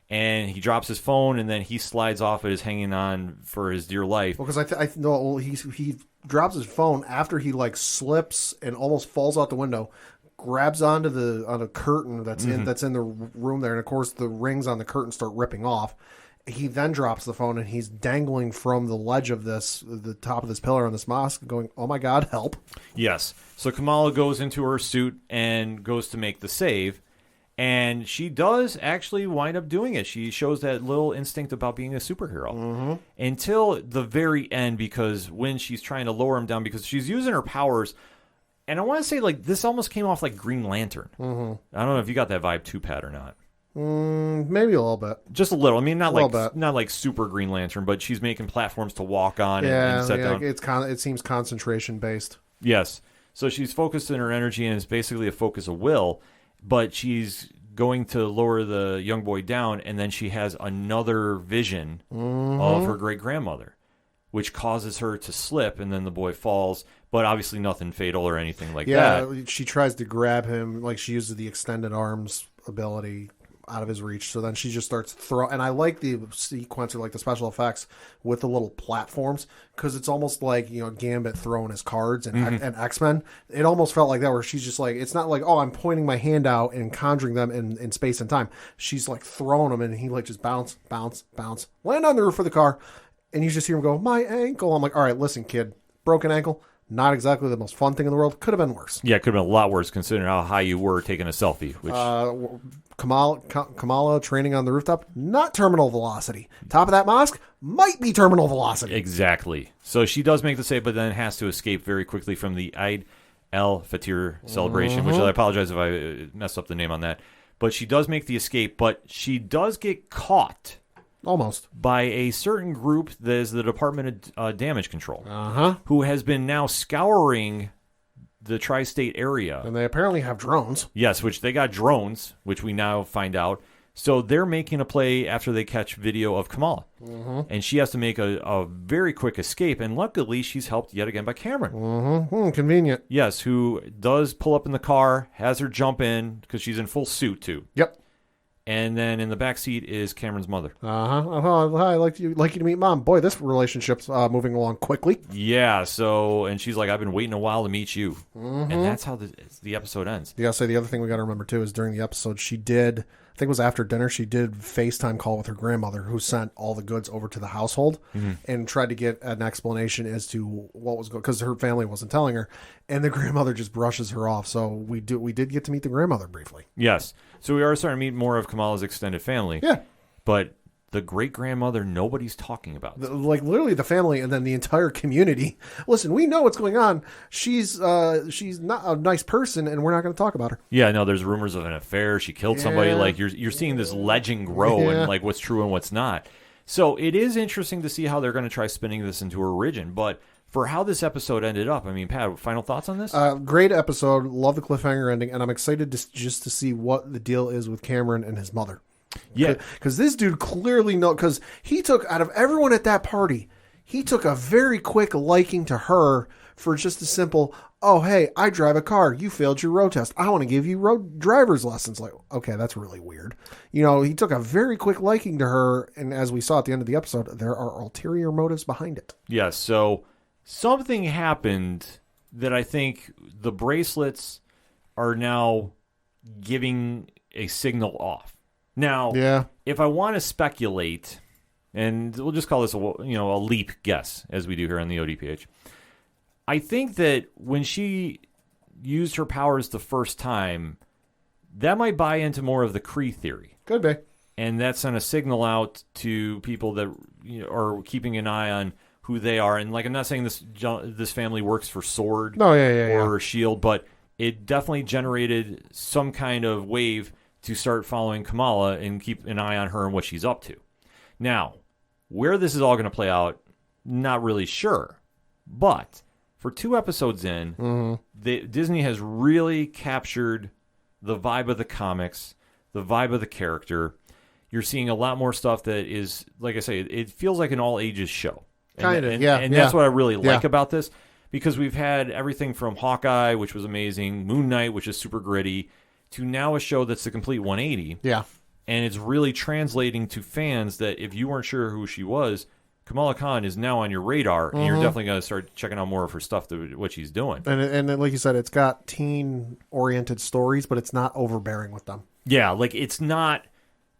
And he drops his phone, and then he slides off it, is hanging on for his dear life. Well, because he drops his phone after he slips and almost falls out the window, grabs onto the curtain that's in the room there, and of course the rings on the curtain start ripping off, He then drops the phone and he's dangling from the ledge of the top of this pillar on this mosque, going, "Oh my God, help!" Yes. So Kamala goes into her suit and goes to make the save, and she does actually wind up doing it. She shows that little instinct about being a superhero until the very end, because when she's trying to lower him down, because she's using her powers. And I want to say, like, this almost came off like Green Lantern. I don't know if you got that vibe too, Pat, or not. Maybe a little bit. Just a little. I mean, not like super Green Lantern, but she's making platforms to walk on and set down. It seems concentration based. Yes. So she's focused in her energy, and it's basically a focus of will, but she's going to lower the young boy down, and then she has another vision of her great-grandmother, which causes her to slip, and then the boy falls, but obviously nothing fatal or anything like that. Yeah, she tries to grab him, like she uses the extended arms ability out of his reach, so then she just starts throwing, and I like the sequence, or like the special effects with the little platforms, because it's almost like, Gambit throwing his cards and X-Men. It almost felt like that, where she's just like, it's not like, oh, I'm pointing my hand out and conjuring them in space and time. She's like throwing them, and he like just bounce, land on the roof of the car, and you just hear him go, "My ankle." I'm like, all right, listen, kid, broken ankle, not exactly the most fun thing in the world. Could have been worse. Yeah, it could have been a lot worse considering how high you were taking a selfie. Which Kamala training on the rooftop, not terminal velocity. Top of that mosque might be terminal velocity. Exactly. So she does make the save, but then has to escape very quickly from the Eid el-Fitr celebration, which I apologize if I messed up the name on that. But she does make the escape, but she does get caught. Almost. By a certain group that is the Department of Damage Control, who has been now scouring the tri-state area. And they apparently have drones. Yes, which they got drones, which we now find out. So they're making a play after they catch video of Kamala. And she has to make a very quick escape, and luckily she's helped yet again by Cameron. Convenient. Yes, who does pull up in the car, has her jump in, because she's in full suit, too. Yep. And then in the back seat is Cameron's mother. Hi, I'd like you to meet Mom. Boy, this relationship's moving along quickly. Yeah, and she's like, "I've been waiting a while to meet you." And that's how the episode ends. You gotta say, the other thing we gotta remember, too, is during the episode, she did, I think it was after dinner, she did FaceTime call with her grandmother, who sent all the goods over to the household, and tried to get an explanation as to what was going, because her family wasn't telling her, and the grandmother just brushes her off. So we did get to meet the grandmother briefly. Yes. So we are starting to meet more of Kamala's extended family. Yeah. But the great-grandmother, nobody's talking about. Like, literally the family and then the entire community. Listen, we know what's going on. She's not a nice person, and we're not going to talk about her. Yeah, no, there's rumors of an affair. She killed somebody. Like, you're seeing this legend grow and, like, what's true and what's not. So it is interesting to see how they're going to try spinning this into her origin. But for how this episode ended up, I mean, Pat, final thoughts on this? Great episode. Love the cliffhanger ending, and I'm excited just to see what the deal is with Cameron and his mother. Yeah. Because this dude clearly because he took, out of everyone at that party, he took a very quick liking to her for just a simple, "Oh, hey, I drive a car. You failed your road test. I want to give you road driver's lessons." Like, okay, that's really weird. He took a very quick liking to her, and as we saw at the end of the episode, there are ulterior motives behind it. Yes, so something happened that I think the bracelets are now giving a signal off. Now, if I want to speculate, and we'll just call this a leap guess, as we do here on the ODPH, I think that when she used her powers the first time, that might buy into more of the Kree theory. Could be. And that sent a signal out to people that are keeping an eye on who they are. And, like, I'm not saying this family works for SWORD or SHIELD, but it definitely generated some kind of wave to start following Kamala and keep an eye on her and what she's up to. Now, where this is all going to play out, not really sure. But for 2 episodes in, Disney has really captured the vibe of the comics, the vibe of the character. You're seeing a lot more stuff that is, like I say, it feels like an all-ages show. And that's what I really like about this, because we've had everything from Hawkeye, which was amazing, Moon Knight, which is super gritty, to now a show that's a complete 180. Yeah. And it's really translating to fans that if you weren't sure who she was, Kamala Khan is now on your radar, and you're definitely going to start checking out more of her stuff, what she's doing. And like you said, it's got teen-oriented stories, but it's not overbearing with them. Yeah, like it's not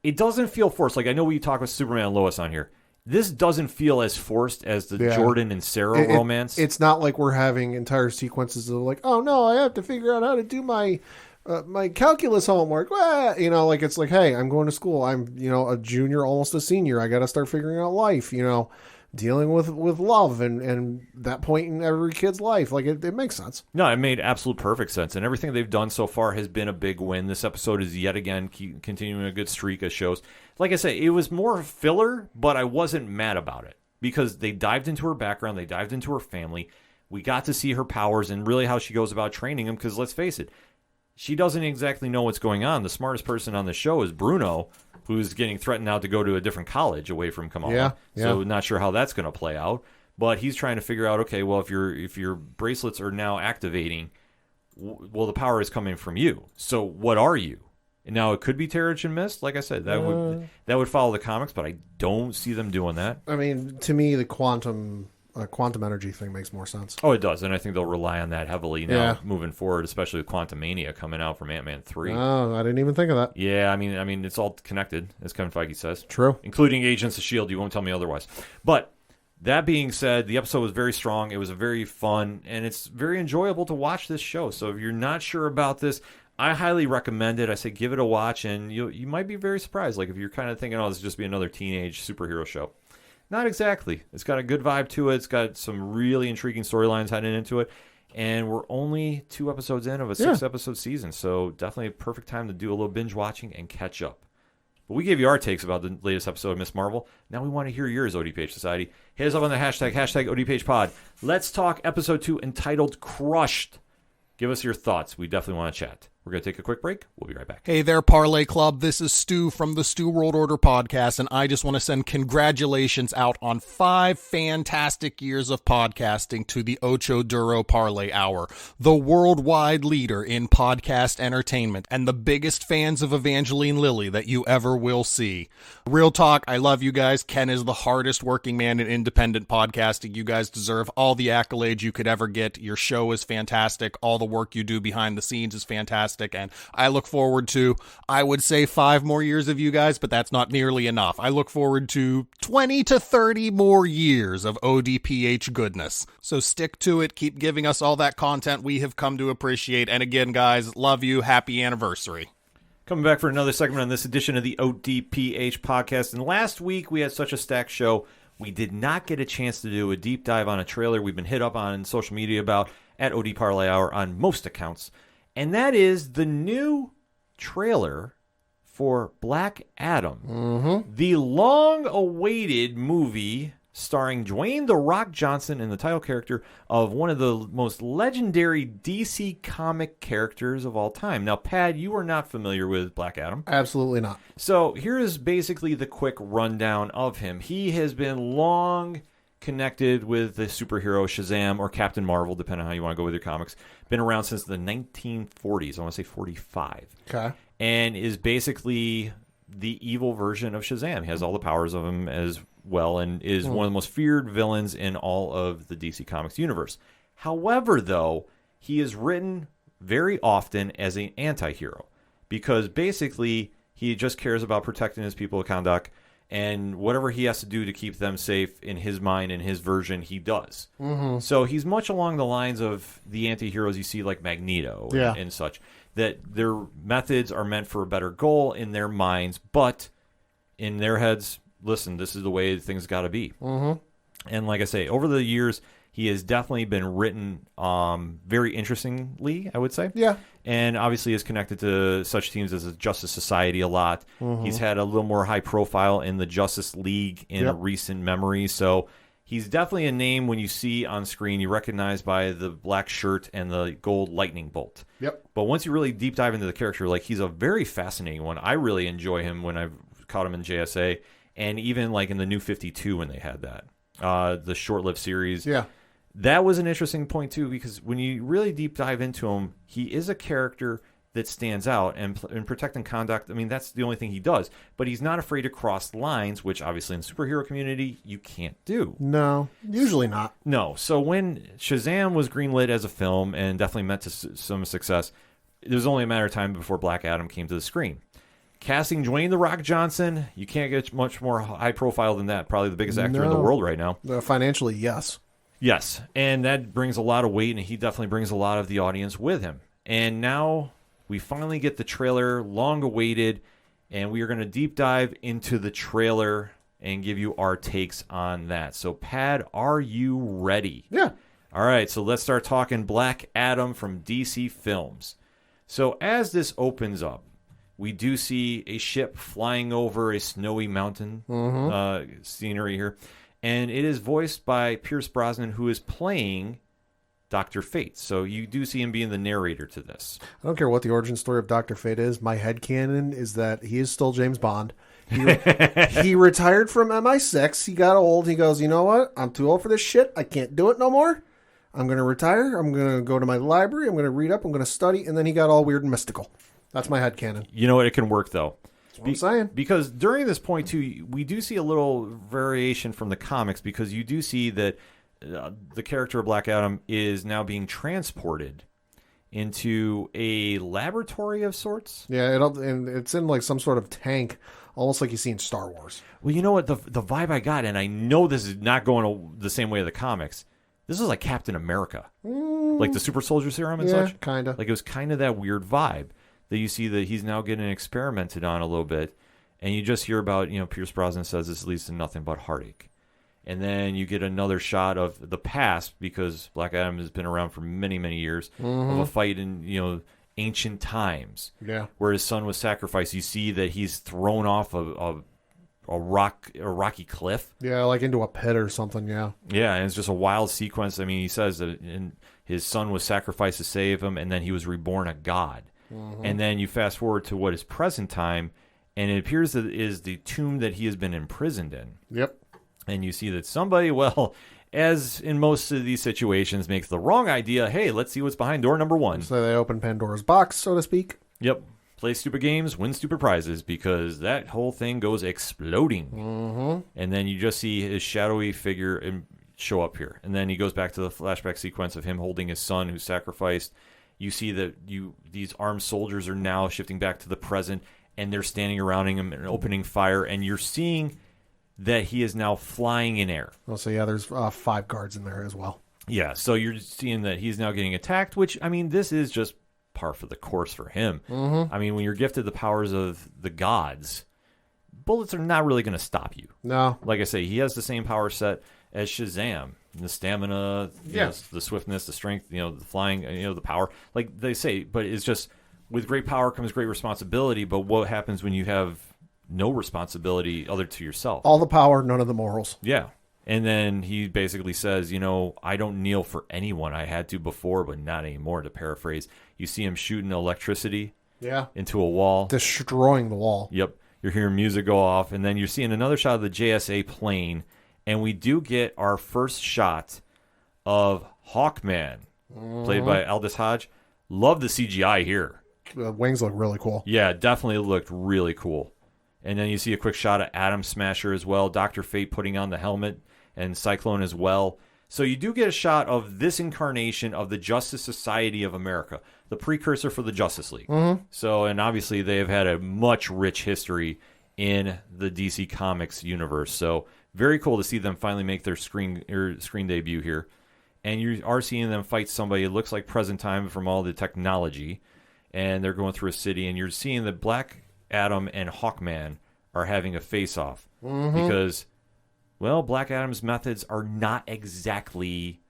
it doesn't feel forced. Like, I know we talk with Superman and Lois on here. This doesn't feel as forced as the Jordan and Sarah romance. It's not like we're having entire sequences of like, oh no, I have to figure out how to do my calculus homework. You know, like it's like, hey, I'm going to school. I'm, you know, a junior, almost a senior. I got to start figuring out life. You know, dealing with love and that point in every kid's life. Like it makes sense. No, it made absolute perfect sense, and everything they've done so far has been a big win. This episode is yet again continuing a good streak of shows. Like I said, it was more filler, but I wasn't mad about it because they dived into her background, they dived into her family. We got to see her powers and really how she goes about training them. Because let's face it, she doesn't exactly know what's going on. The smartest person on the show is Bruno, who's getting threatened now to go to a different college away from Kamala. Yeah. So not sure how that's going to play out. But he's trying to figure out, okay, well, if your bracelets are now activating, well, the power is coming from you. So what are you? And now it could be Terrigen Mist. Like I said, that would follow the comics, but I don't see them doing that. I mean, to me, the quantum energy thing makes more sense. Oh, it does, and I think they'll rely on that heavily now moving forward, especially with Quantum Mania coming out from Ant-Man 3. Oh, I didn't even think of that. Yeah, I mean, it's all connected, as Kevin Feige says. True. Including Agents of S.H.I.E.L.D., you won't tell me otherwise. But that being said, the episode was very strong. It was very fun, and it's very enjoyable to watch this show. So if you're not sure about this, I highly recommend it. I say give it a watch, and you might be very surprised. Like if you're kind of thinking, oh, this will just be another teenage superhero show. Not exactly. It's got a good vibe to it. It's got some really intriguing storylines heading into it. And we're only 2 episodes in of a 6-episode season, so definitely a perfect time to do a little binge watching and catch up. But we gave you our takes about the latest episode of Ms.Marvel. Now we want to hear yours, ODPH Society. Hit us up on the hashtag ODPHpod. Let's talk episode 2 entitled Crushed. Give us your thoughts. We definitely want to chat. We're going to take a quick break. We'll be right back. Hey there, Parlay Club. This is Stu from the Stu World Order podcast, and I just want to send congratulations out on 5 fantastic years of podcasting to the Ocho Duro Parlay Hour, the worldwide leader in podcast entertainment and the biggest fans of Evangeline Lilly that you ever will see. Real talk, I love you guys. Ken is the hardest working man in independent podcasting. You guys deserve all the accolades you could ever get. Your show is fantastic. All the work you do behind the scenes is fantastic. And I look forward to, I would say 5 more years of you guys, but that's not nearly enough. I look forward to 20 to 30 more years of ODPH goodness. So stick to it. Keep giving us all that content we have come to appreciate. And again, guys, love you. Happy anniversary. Coming back for another segment on this edition of the ODPH podcast. And last week we had such a stacked show, we did not get a chance to do a deep dive on a trailer we've been hit up on social media about at OD Parlay Hour on most accounts. And that is the new trailer for Black Adam. The long-awaited movie starring Dwayne "The Rock" Johnson in the title character of one of the most legendary DC comic characters of all time. Now, Pad, you are not familiar with Black Adam. Absolutely not. So here is basically the quick rundown of him. He has been long connected with the superhero Shazam or Captain Marvel, depending on how you want to go with your comics. Been around since the 1940s. I want to say 45. Okay. And is basically the evil version of Shazam. He has all the powers of him as well and is one of the most feared villains in all of the DC Comics universe. However, though, he is written very often as an anti-hero because basically he just cares about protecting his people of Kahndaq, and whatever he has to do to keep them safe in his mind and his version, he does. So he's much along the lines of the anti-heroes you see like Magneto and such, that their methods are meant for a better goal in their minds, but in their heads, listen, this is the way things got to be. And like I say, over the years, he has definitely been written very interestingly, I would say. Yeah. And obviously is connected to such teams as the Justice Society a lot. He's had a little more high profile in the Justice League in recent memory. So he's definitely a name when you see on screen, you recognize by the black shirt and the gold lightning bolt. Yep. But once you really deep dive into the character, like he's a very fascinating one. I really enjoy him when I've caught him in JSA. And even like in the New 52 when they had that. The short-lived series. Yeah. That was an interesting point, too, because when you really deep dive into him, he is a character that stands out. And in protecting Kahndaq, I mean, that's the only thing he does. But he's not afraid to cross lines, which obviously in the superhero community, you can't do. No, usually not. No. So when Shazam was greenlit as a film and definitely met to some success, it was only a matter of time before Black Adam came to the screen. Casting Dwayne "The Rock" Johnson, you can't get much more high profile than that. Probably the biggest actor in the world right now. Financially, yes. Yes, and that brings a lot of weight, and he definitely brings a lot of the audience with him. And now we finally get the trailer, long awaited, and we are going to deep dive into the trailer and give you our takes on that. So, Pad, are you ready? Yeah. All right, so let's start talking Black Adam from DC Films. So as this opens up, we do see a ship flying over a snowy mountain scenery here, and it is voiced by Pierce Brosnan, who is playing Dr. Fate. So you do see him being the narrator to this. I don't care what the origin story of Dr. Fate is. My headcanon is that he is still James Bond. He retired from MI6. He got old. He goes, you know what? I'm too old for this shit. I can't do it no more. I'm going to retire. I'm going to go to my library. I'm going to read up. I'm going to study. And then he got all weird and mystical. That's my headcanon. You know what? It can work, though. That's what I'm saying. Because during this point, too, we do see a little variation from the comics, because you do see that the character of Black Adam is now being transported into a laboratory of sorts. Yeah, and it's in like some sort of tank, almost like you see in Star Wars. Well, you know what? The vibe I got, and I know this is not going the same way of the comics, this is like Captain America. Like the super soldier serum and such? Kind of. Like it was kind of that weird vibe that you see that he's now getting experimented on a little bit. And you just hear about, Pierce Brosnan says this leads to nothing but heartache. And then you get another shot of the past, because Black Adam has been around for many, many years, of a fight in, ancient times. Yeah. Where his son was sacrificed. You see that he's thrown off a rocky cliff. Yeah, like into a pit or something, yeah. Yeah, and it's just a wild sequence. I mean, he says that his son was sacrificed to save him, and then he was reborn a god. And then you fast forward to what is present time, and it appears that it is the tomb that he has been imprisoned in. Yep. And you see that somebody, well, as in most of these situations, makes the wrong idea. Hey, let's see what's behind door number 1. So they open Pandora's box, so to speak. Yep. Play stupid games, win stupid prizes, because that whole thing goes exploding. And then you just see his shadowy figure show up here. And then he goes back to the flashback sequence of him holding his son who's sacrificed. You see that these armed soldiers are now shifting back to the present, and they're standing around him and opening fire. And you're seeing that he is now flying in air. Oh, so yeah, there's 5 guards in there as well. Yeah, so you're seeing that he's now getting attacked, which, I mean, this is just par for the course for him. I mean, when you're gifted the powers of the gods, bullets are not really going to stop you. No. Like I say, he has the same power set as Shazam. The stamina, the swiftness, the strength, the flying, the power. Like they say, but it's just, with great power comes great responsibility, but what happens when you have no responsibility other to yourself? All the power, none of the morals. Yeah. And then he basically says, I don't kneel for anyone. I had to before, but not anymore, to paraphrase. You see him shooting electricity into a wall. Destroying the wall. Yep. You're hearing music go off, and then you're seeing another shot of the JSA plane, and we do get our first shot of Hawkman, played by Aldous Hodge. Love the CGI here. The wings look really cool. Yeah, definitely looked really cool. And then you see a quick shot of Atom Smasher as well, Dr. Fate putting on the helmet, and Cyclone as well. So you do get a shot of this incarnation of the Justice Society of America, the precursor for the Justice League. So, and obviously they have had a much rich history in the DC Comics universe. So very cool to see them finally make their screen debut here. And you are seeing them fight somebody, it looks like present time from all the technology. And they're going through a city, and you're seeing that Black Adam and Hawkman are having a face-off. Because, well, Black Adam's methods are not exactly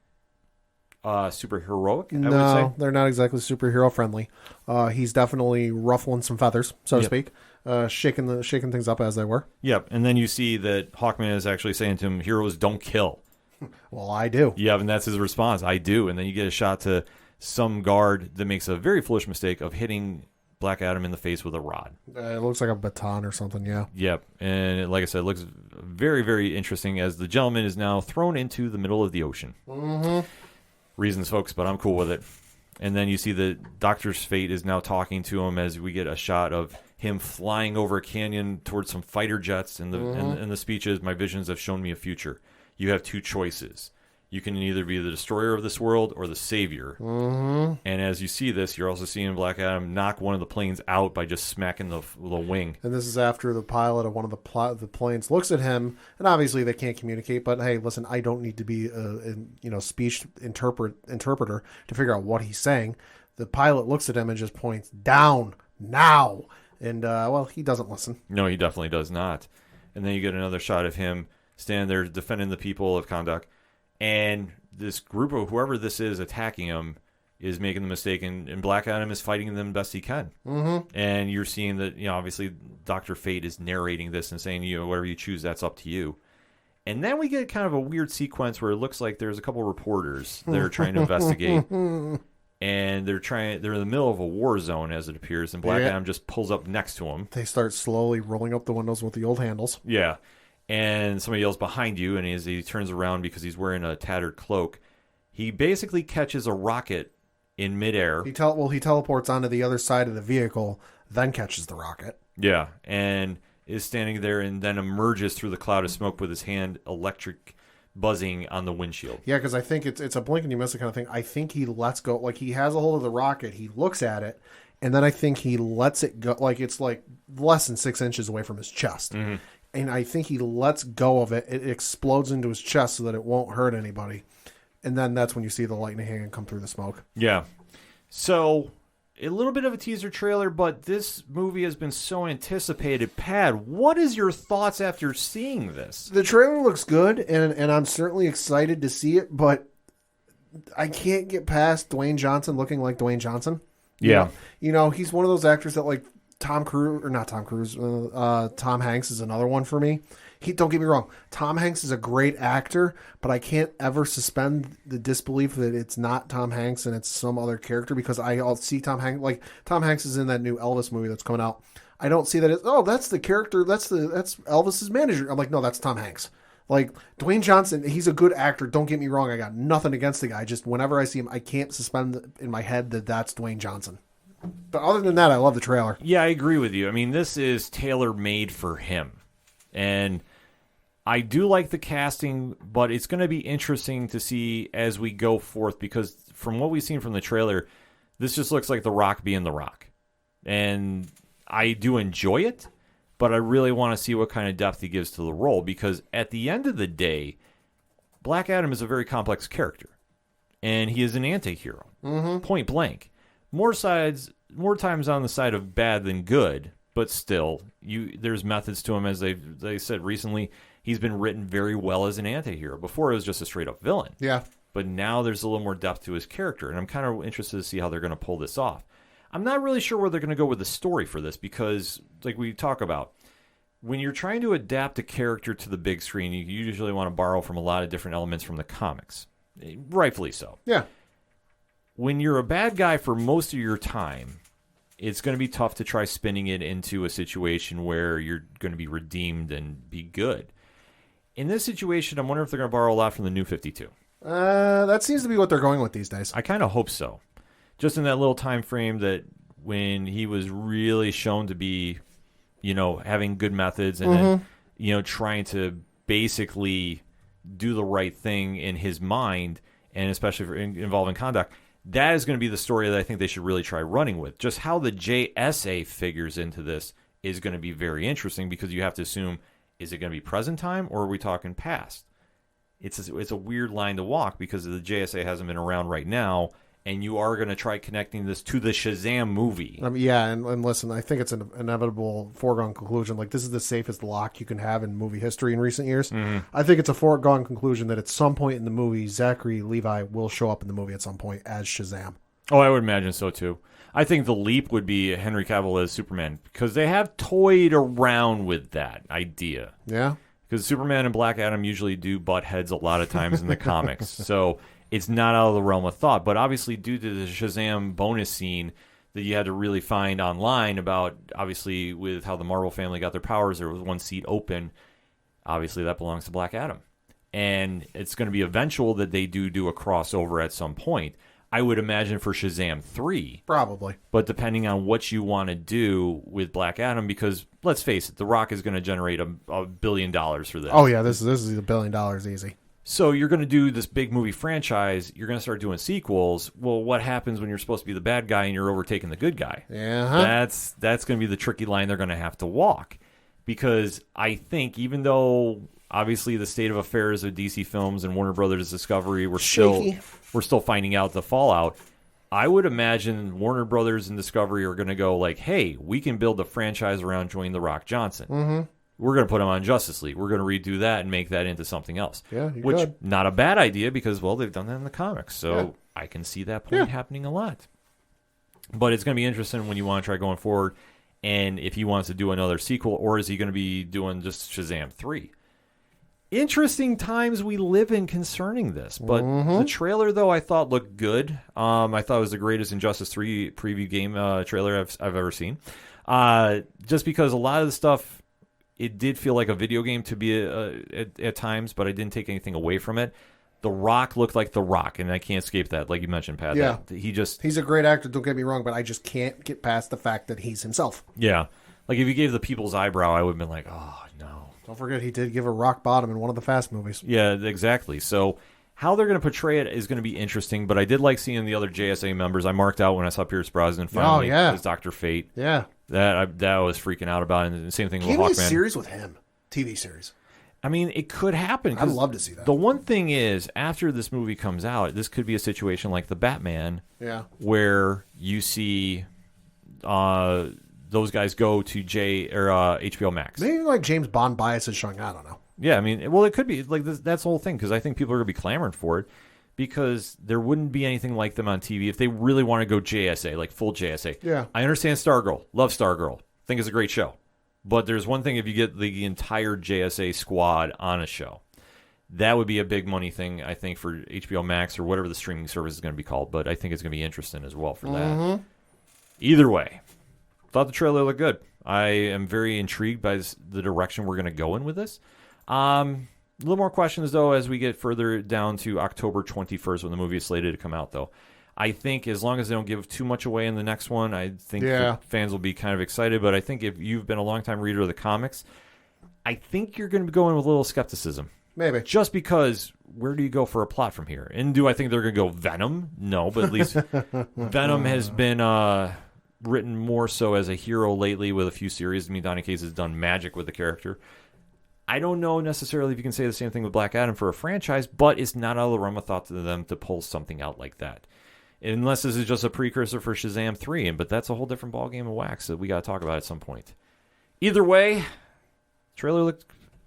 super heroic, I would say. They're not exactly superhero friendly. He's definitely ruffling some feathers, so to speak, shaking things up as they were. Yep, and then you see that Hawkman is actually saying to him, "Heroes don't kill." Well, I do. Yeah, and that's his response. I do. And then you get a shot to some guard that makes a very foolish mistake of hitting Black Adam in the face with a rod. It looks like a baton or something, yeah. Yep, and like I said, it looks very, very interesting as the gentleman is now thrown into the middle of the ocean. Reasons, folks, but I'm cool with it. And then you see that Dr. Fate is now talking to him as we get a shot of him flying over a canyon towards some fighter jets, and the speech is, "My visions have shown me a future. You have 2 choices. You can either be the destroyer of this world or the savior. Mm-hmm. And as you see this, you're also seeing Black Adam knock one of the planes out by just smacking the wing. And this is after the pilot of one of the planes looks at him, and obviously they can't communicate. But hey, listen, I don't need to be a speech interpreter to figure out what he's saying. The pilot looks at him and just points down now, and he doesn't listen. No, he definitely does not. And then you get another shot of him standing there defending the people of Kahndaq. And this group of whoever this is attacking him is making the mistake, and Black Adam is fighting them best he can. Mm-hmm. And you're seeing that, obviously Dr. Fate is narrating this and saying, whatever you choose, that's up to you. And then we get kind of a weird sequence where it looks like there's a couple reporters that are trying to investigate. And they're in the middle of a war zone, as it appears, and Black Adam just pulls up next to him. They start slowly rolling up the windows with the old handles. Yeah. And somebody yells behind you, and as he turns around because he's wearing a tattered cloak, he basically catches a rocket in midair. He teleports onto the other side of the vehicle, then catches the rocket. Yeah, and is standing there and then emerges through the cloud of smoke with his hand electric buzzing on the windshield. Yeah, because I think it's a blink and you miss it kind of thing. I think he lets go. Like, he has a hold of the rocket, he looks at it, and then I think he lets it go. Like, it's like less than 6 inches away from his chest. Mm-hmm. And I think he lets go of it. It explodes into his chest so that it won't hurt anybody. And then that's when you see the lightning hand come through the smoke. Yeah. So, a little bit of a teaser trailer, but this movie has been so anticipated. Pad, what is your thoughts after seeing this? The trailer looks good, and I'm certainly excited to see it, but I can't get past Dwayne Johnson looking like Dwayne Johnson. Yeah. He's one of those actors that, like, Tom Hanks is another one for me. Don't get me wrong, Tom Hanks is a great actor, but I can't ever suspend the disbelief that it's not Tom Hanks and it's some other character, because I'll see Tom Hanks, like Tom Hanks is in that new Elvis movie that's coming out. I don't see that that's the character, that's Elvis's manager. I'm like, no, that's Tom Hanks. Like, Dwayne Johnson, he's a good actor. Don't get me wrong, I got nothing against the guy. Just whenever I see him, I can't suspend in my head that that's Dwayne Johnson. But other than that, I love the trailer. Yeah, I agree with you. I mean, this is tailor-made for him. And I do like the casting, but it's going to be interesting to see as we go forth, because from what we've seen from the trailer, this just looks like The Rock being The Rock. And I do enjoy it, but I really want to see what kind of depth he gives to the role, because at the end of the day, Black Adam is a very complex character. And he is an anti-hero. Mm-hmm. Point blank. More times on the side of bad than good, but still, there's methods to him. As they said recently, he's been written very well as an anti-hero. Before, it was just a straight-up villain. Yeah. But now there's a little more depth to his character, and I'm kind of interested to see how they're going to pull this off. I'm not really sure where they're going to go with the story for this, because, like we talk about, when you're trying to adapt a character to the big screen, you usually want to borrow from a lot of different elements from the comics. Rightfully so. Yeah. When you're a bad guy for most of your time, it's going to be tough to try spinning it into a situation where you're going to be redeemed and be good. In this situation, I'm wondering if they're going to borrow a lot from the New 52. That seems to be what they're going with these days. I kind of hope so. Just in that little time frame that when he was really shown to be, having good methods and then, trying to basically do the right thing in his mind, and especially for involving Kahndaq. That is going to be the story that I think they should really try running with. Just how the JSA figures into this is going to be very interesting, because you have to assume, is it going to be present time or are we talking past? It's a weird line to walk, because the JSA hasn't been around right now, and you are going to try connecting this to the Shazam movie. And listen, I think it's an inevitable foregone conclusion. Like, this is the safest lock you can have in movie history in recent years. Mm-hmm. I think it's a foregone conclusion that at some point in the movie, Zachary Levi will show up in the movie at some point as Shazam. Oh, I would imagine so, too. I think the leap would be Henry Cavill as Superman, because they have toyed around with that idea. Yeah. Because Superman and Black Adam usually do butt heads a lot of times in the comics. So it's not out of the realm of thought. But obviously, due to the Shazam bonus scene that you had to really find online about, obviously, with how the Marvel family got their powers, there was one seat open. Obviously, that belongs to Black Adam. And it's going to be eventual that they do a crossover at some point. I would imagine for Shazam 3. Probably. But depending on what you want to do with Black Adam, because let's face it, The Rock is going to generate $1 billion for this. Oh, yeah, this is $1 billion easy. So you're going to do this big movie franchise. You're going to start doing sequels. Well, what happens when you're supposed to be the bad guy and you're overtaking the good guy? Yeah. That's going to be the tricky line they're going to have to walk. Because I think even though obviously the state of affairs of DC Films and Warner Brothers Discovery, we're still finding out the fallout. I would imagine Warner Brothers and Discovery are going to go like, hey, we can build a franchise around Dwayne The Rock Johnson. Mm-hmm. We're going to put him on Justice League. We're going to redo that and make that into something else. Yeah, not a bad idea because, well, they've done that in the comics. So I can see that point happening a lot. But it's going to be interesting when you want to try going forward and if he wants to do another sequel, or is he going to be doing just Shazam 3? Interesting times we live in concerning this. But the trailer, though, I thought looked good. I thought it was the greatest Injustice 3 preview game trailer I've ever seen. Just because a lot of the stuff... It did feel like a video game to be at times, but I didn't take anything away from it. The Rock looked like The Rock, and I can't escape that, like you mentioned, Pat. Yeah. He's a great actor, don't get me wrong, but I just can't get past the fact that he's himself. Yeah. Like, if you gave the people's eyebrow, I would have been like, oh, no. Don't forget, he did give a rock bottom in one of the Fast movies. Yeah, exactly. So how they're going to portray it is going to be interesting, but I did like seeing the other JSA members. I marked out when I saw Pierce Brosnan finally as Dr. Fate. Yeah. That I was freaking out about, and the same thing with Hawkman. Hawkman. A series with him, TV series. I mean, it could happen. I'd love to see that. The one thing is, after this movie comes out, this could be a situation like the Batman, where you see those guys go to HBO Max. Maybe like James Bond bias is showing. I don't know. Yeah, I mean, well, it could be like this, that's the whole thing because I think people are going to be clamoring for it. Because there wouldn't be anything like them on TV if they really want to go JSA, like full JSA. Yeah. I understand Stargirl. Love Stargirl. Think it's a great show. But there's one thing if you get the entire JSA squad on a show. That would be a big money thing, I think, for HBO Max or whatever the streaming service is going to be called. But I think it's going to be interesting as well for that. Either way, thought the trailer looked good. I am very intrigued by the direction we're going to go in with this. A little more questions, though, as we get further down to October 21st when the movie is slated to come out, though. I think as long as they don't give too much away in the next one, I think the fans will be kind of excited. But I think if you've been a longtime reader of the comics, I think you're going to be going with a little skepticism. Maybe. Just because where do you go for a plot from here? And do I think they're going to go Venom? No, but at least Venom has been written more so as a hero lately with a few series. I mean, Donny Cates has done magic with the character. I don't know necessarily if you can say the same thing with Black Adam for a franchise, but it's not out of the realm of thought to them to pull something out like that. Unless this is just a precursor for Shazam 3, but that's a whole different ballgame of wax that we got to talk about at some point. Either way, trailer looked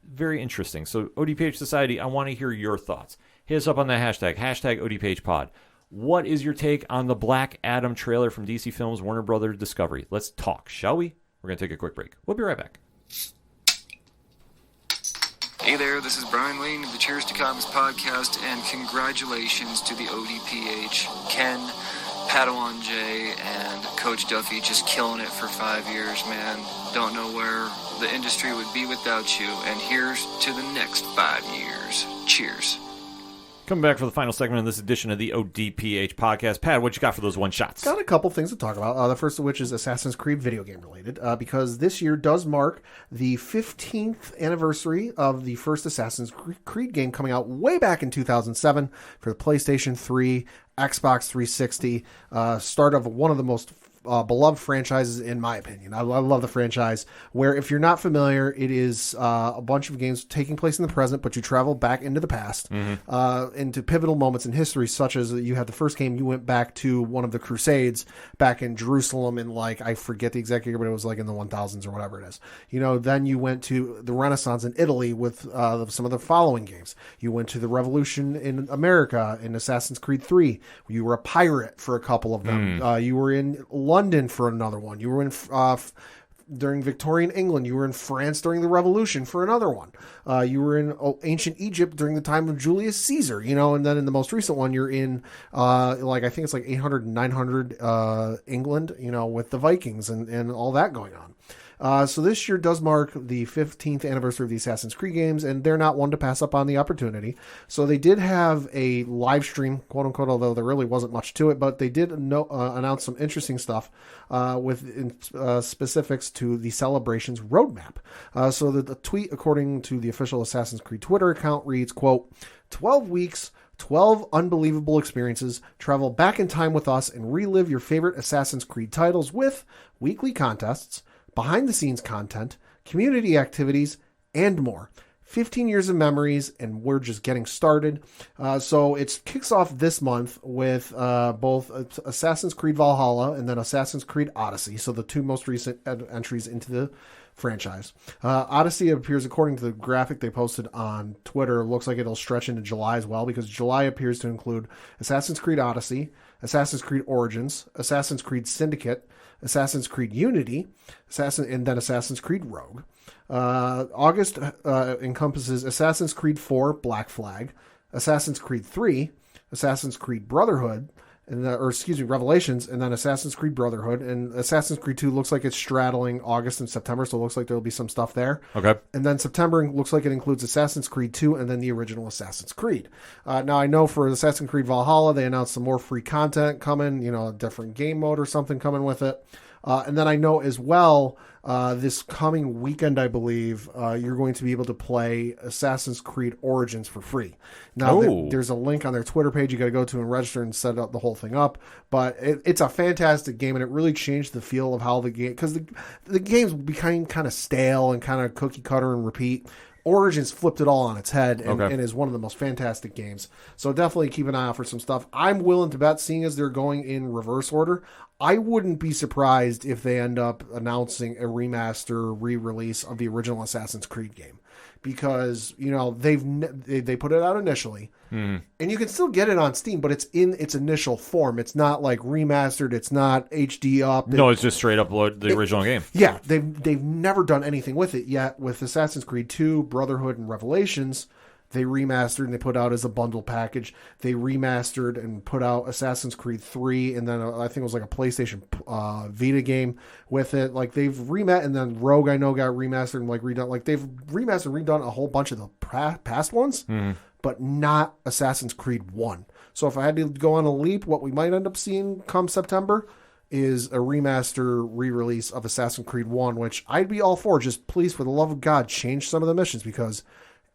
very interesting. So ODPH Society, I want to hear your thoughts. Hit us up on that hashtag ODPHpod. What is your take on the Black Adam trailer from DC Films, Warner Brothers Discovery? Let's talk, shall we? We're going to take a quick break. We'll be right back. Hey there, this is Brian Lane of the Cheers to Comics podcast, and congratulations to the ODPH, Ken, Padawan J, and Coach Duffy just killing it for 5 years, man. Don't know where the industry would be without you, and here's to the next 5 years. Cheers. Coming back for the final segment of this edition of the ODPH podcast. Pat, what you got for those one-shots? Got a couple things to talk about. The first of which is Assassin's Creed video game related, because this year does mark the 15th anniversary of the first Assassin's Creed game coming out way back in 2007 for the PlayStation 3, Xbox 360, start of one of the most beloved franchises, in my opinion. I love the franchise, where if you're not familiar, it is a bunch of games taking place in the present, but you travel back into the past, into pivotal moments in history, such as you had the first game, you went back to one of the Crusades back in Jerusalem in, like, I forget the exact year, but it was like in the 1000s or whatever it is. You know, then you went to the Renaissance in Italy with some of the following games. You went to the Revolution in America in Assassin's Creed 3. You were a pirate for a couple of them. You were in London for another one. You were in during Victorian England. You were in France during the Revolution for another one. You were in ancient Egypt during the time of Julius Caesar, you know, and then in the most recent one, you're in, like, I think it's like 800 and 900 England, you know, with the Vikings and all that going on. So this year does mark the 15th anniversary of the Assassin's Creed games, and they're not one to pass up on the opportunity. So they did have a live stream, quote unquote, although there really wasn't much to it, but they did announce some interesting stuff with specifics to the celebration's roadmap. So the tweet, according to the official Assassin's Creed Twitter account, reads, quote, 12 weeks, 12 unbelievable experiences. Travel back in time with us and relive your favorite Assassin's Creed titles with weekly contests, behind-the-scenes content, community activities, and more. 15 years of memories, and we're just getting started. So it kicks off this month with both Assassin's Creed Valhalla and then Assassin's Creed Odyssey, so the two most recent entries into the franchise. Odyssey appears, according to the graphic they posted on Twitter, looks like it'll stretch into July as well, because July appears to include Assassin's Creed Odyssey, Assassin's Creed Origins, Assassin's Creed Syndicate, Assassin's Creed Unity, and then Assassin's Creed Rogue. August encompasses Assassin's Creed 4 Black Flag, Assassin's Creed 3, Assassin's Creed Brotherhood, Revelations, and then Assassin's Creed Brotherhood. And Assassin's Creed 2 looks like it's straddling August and September, so it looks like there'll be some stuff there. Okay. And then September looks like it includes Assassin's Creed 2 and then the original Assassin's Creed. Now, I know for Assassin's Creed Valhalla, they announced some more free content coming, a different game mode or something coming with it. And then I know as well, this coming weekend, I believe, you're going to be able to play Assassin's Creed Origins for free. Now, there's a link on their Twitter page you got to go to and register and set up the whole thing up. But it's a fantastic game, and it really changed the feel of how the game, because the games became kind of stale and kind of cookie cutter and repeat. Origins flipped it all on its head and is one of the most fantastic games. So definitely keep an eye out for some stuff. I'm willing to bet, seeing as they're going in reverse order, I wouldn't be surprised if they end up announcing a remaster, re-release of the original Assassin's Creed game. Because, they put it out initially, and you can still get it on Steam, but it's in its initial form. It's not like remastered. It's not HD up. No, it's just straight up the original game. Yeah, they've never done anything with it yet. With Assassin's Creed 2, Brotherhood, and Revelations, they remastered and they put out as a bundle package. They remastered and put out Assassin's Creed 3, and then I think it was like a PlayStation Vita game with it. Like they've and then Rogue, I know, got remastered and like redone. Like they've remastered and redone a whole bunch of the past ones, but not Assassin's Creed 1. So if I had to go on a leap, what we might end up seeing come September is a remaster re-release of Assassin's Creed 1, which I'd be all for. Just please, for the love of God, change some of the missions, because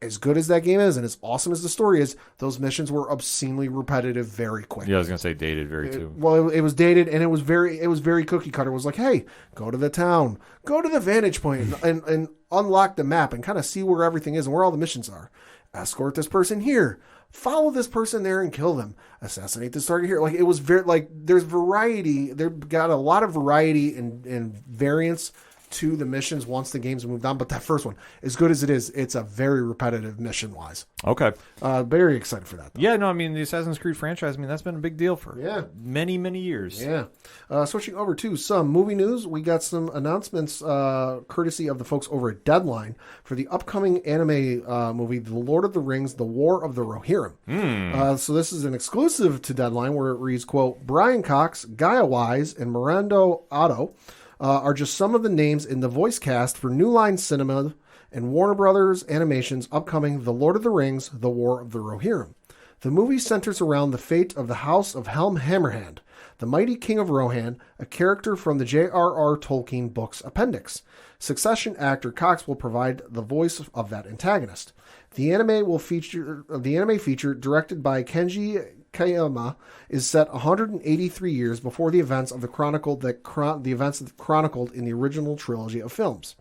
as good as that game is and as awesome as the story is, those missions were obscenely repetitive very quickly. Yeah, I was going to say dated too. Well, it was dated, and it was very cookie cutter. It was like, hey, go to the town, go to the vantage point and unlock the map and kind of see where everything is and where all the missions are. Escort this person here. Follow this person there and kill them. Assassinate this target here. Like, it was very, like, there's variety. They've got a lot of variety and variance to the missions once the game's moved on. But that first one, as good as it is, it's a very repetitive mission-wise. Okay. Very excited for that, though. Yeah, no, I mean, the Assassin's Creed franchise, that's been a big deal for many, many years. Yeah. Switching over to some movie news, we got some announcements courtesy of the folks over at Deadline for the upcoming anime movie, The Lord of the Rings, The War of the Rohirrim. So this is an exclusive to Deadline, where it reads, quote, Brian Cox, Gaia Wise, and Miranda Otto are just some of the names in the voice cast for New Line Cinema and Warner Brothers Animation's upcoming The Lord of the Rings, The War of the Rohirrim. The movie centers around the fate of the House of Helm Hammerhand, the mighty king of Rohan, a character from the J.R.R. Tolkien books Appendix. Succession actor Cox will provide the voice of that antagonist. The anime feature, directed by Kenji Kayama, is set 183 years before the events of the events chronicled in the original trilogy of films.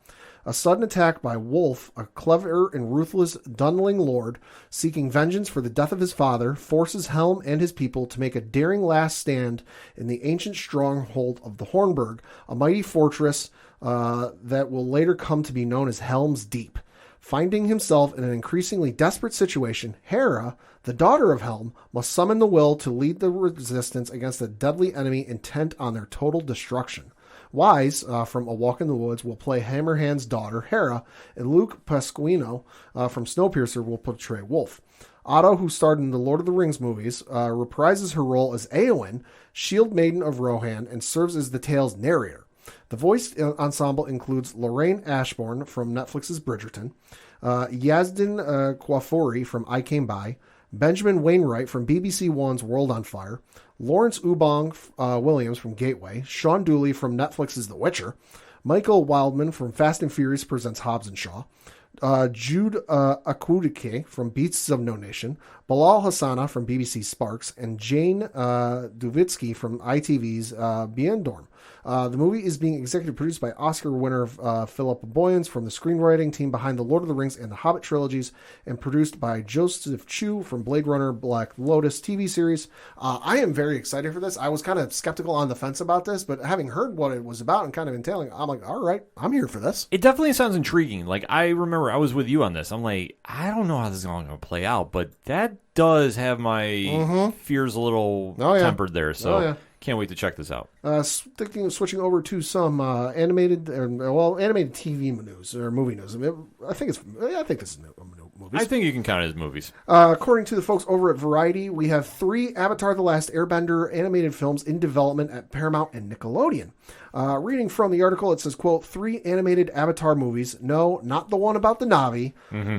A sudden attack by Wolf, a clever and ruthless Dunling lord seeking vengeance for the death of his father, forces Helm and his people to make a daring last stand in the ancient stronghold of the Hornburg, a mighty fortress that will later come to be known as Helm's Deep. Finding himself in an increasingly desperate situation, Hera, the daughter of Helm, must summon the will to lead the resistance against a deadly enemy intent on their total destruction. Wise, from A Walk in the Woods, will play Hammerhand's daughter, Hera, and Luke Pasquino from Snowpiercer will portray Wolf. Otto, who starred in the Lord of the Rings movies, reprises her role as Eowyn, Shield Maiden of Rohan, and serves as the tale's narrator. The voice ensemble includes Lorraine Ashbourne from Netflix's Bridgerton, Yazdin Kouafouri from I Came By, Benjamin Wainwright from BBC One's World on Fire, Lawrence Ubong Williams from Gateway, Sean Dooley from Netflix's The Witcher, Michael Wildman from Fast and Furious Presents Hobbs and Shaw, Jude Akwudike from Beasts of No Nation, Bilal Hassana from BBC Sparks, and Jane Duvitsky from ITV's Bien Dorm. The movie is being executive produced by Oscar winner Philip Boyens from the screenwriting team behind the Lord of the Rings and the Hobbit trilogies, and produced by Joseph Chu from Blade Runner Black Lotus TV series. I am very excited for this. I was kind of skeptical on the fence about this, but having heard what it was about and kind of entailing, I'm like, all right, I'm here for this. It definitely sounds intriguing. Like, I remember I was with you on this. I'm like, I don't know how this is going to play out, but that does have my fears a little tempered there. So can't wait to check this out. Thinking of switching over to some animated TV news or movie news. I think this is movies. I think you can count it as movies. According to the folks over at Variety, we have 3 Avatar: The Last Airbender animated films in development at Paramount and Nickelodeon. Reading from the article, it says, quote, 3 animated Avatar movies, no, not the one about the Na'vi,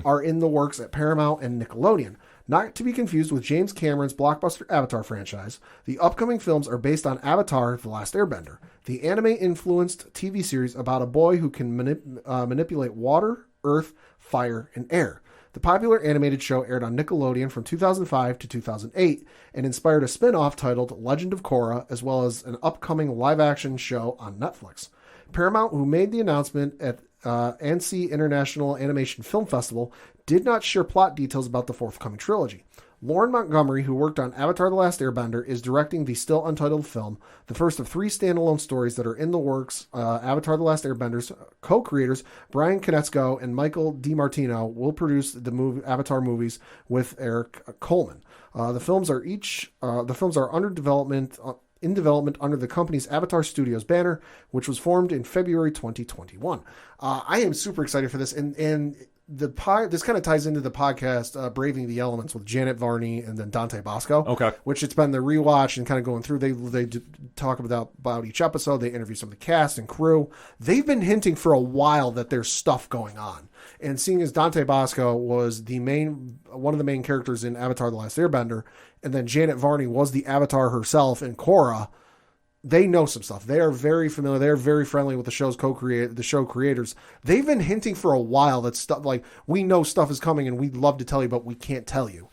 are in the works at Paramount and Nickelodeon. Not to be confused with James Cameron's blockbuster Avatar franchise, the upcoming films are based on Avatar: The Last Airbender, the anime-influenced TV series about a boy who can manipulate water, earth, fire, and air. The popular animated show aired on Nickelodeon from 2005 to 2008 and inspired a spin-off titled Legend of Korra, as well as an upcoming live-action show on Netflix. Paramount, who made the announcement at Annecy International Animation Film Festival, did not share plot details about the forthcoming trilogy. Lauren Montgomery, who worked on Avatar: The Last Airbender, is directing the still untitled film, the first of 3 standalone stories that are in the works. Avatar: The Last Airbender's co-creators Brian Konietzko and Michael DiMartino will produce the Avatar movies with Eric Coleman. The films are under development. In development under the company's Avatar Studios banner, which was formed in February 2021. I am super excited for this, and this kind of ties into the podcast Braving the Elements with Janet Varney and then Dante Bosco. Okay, which it's been the rewatch and kind of going through. They talk about each episode. They interview some of the cast and crew. They've been hinting for a while that there's stuff going on. And seeing as Dante Bosco was one of the main characters in Avatar: The Last Airbender, and then Janet Varney was the Avatar herself in Korra, they know some stuff. They are very familiar. They're very friendly with the show creators. They've been hinting for a while that stuff, like, we know stuff is coming and we'd love to tell you, but we can't tell you.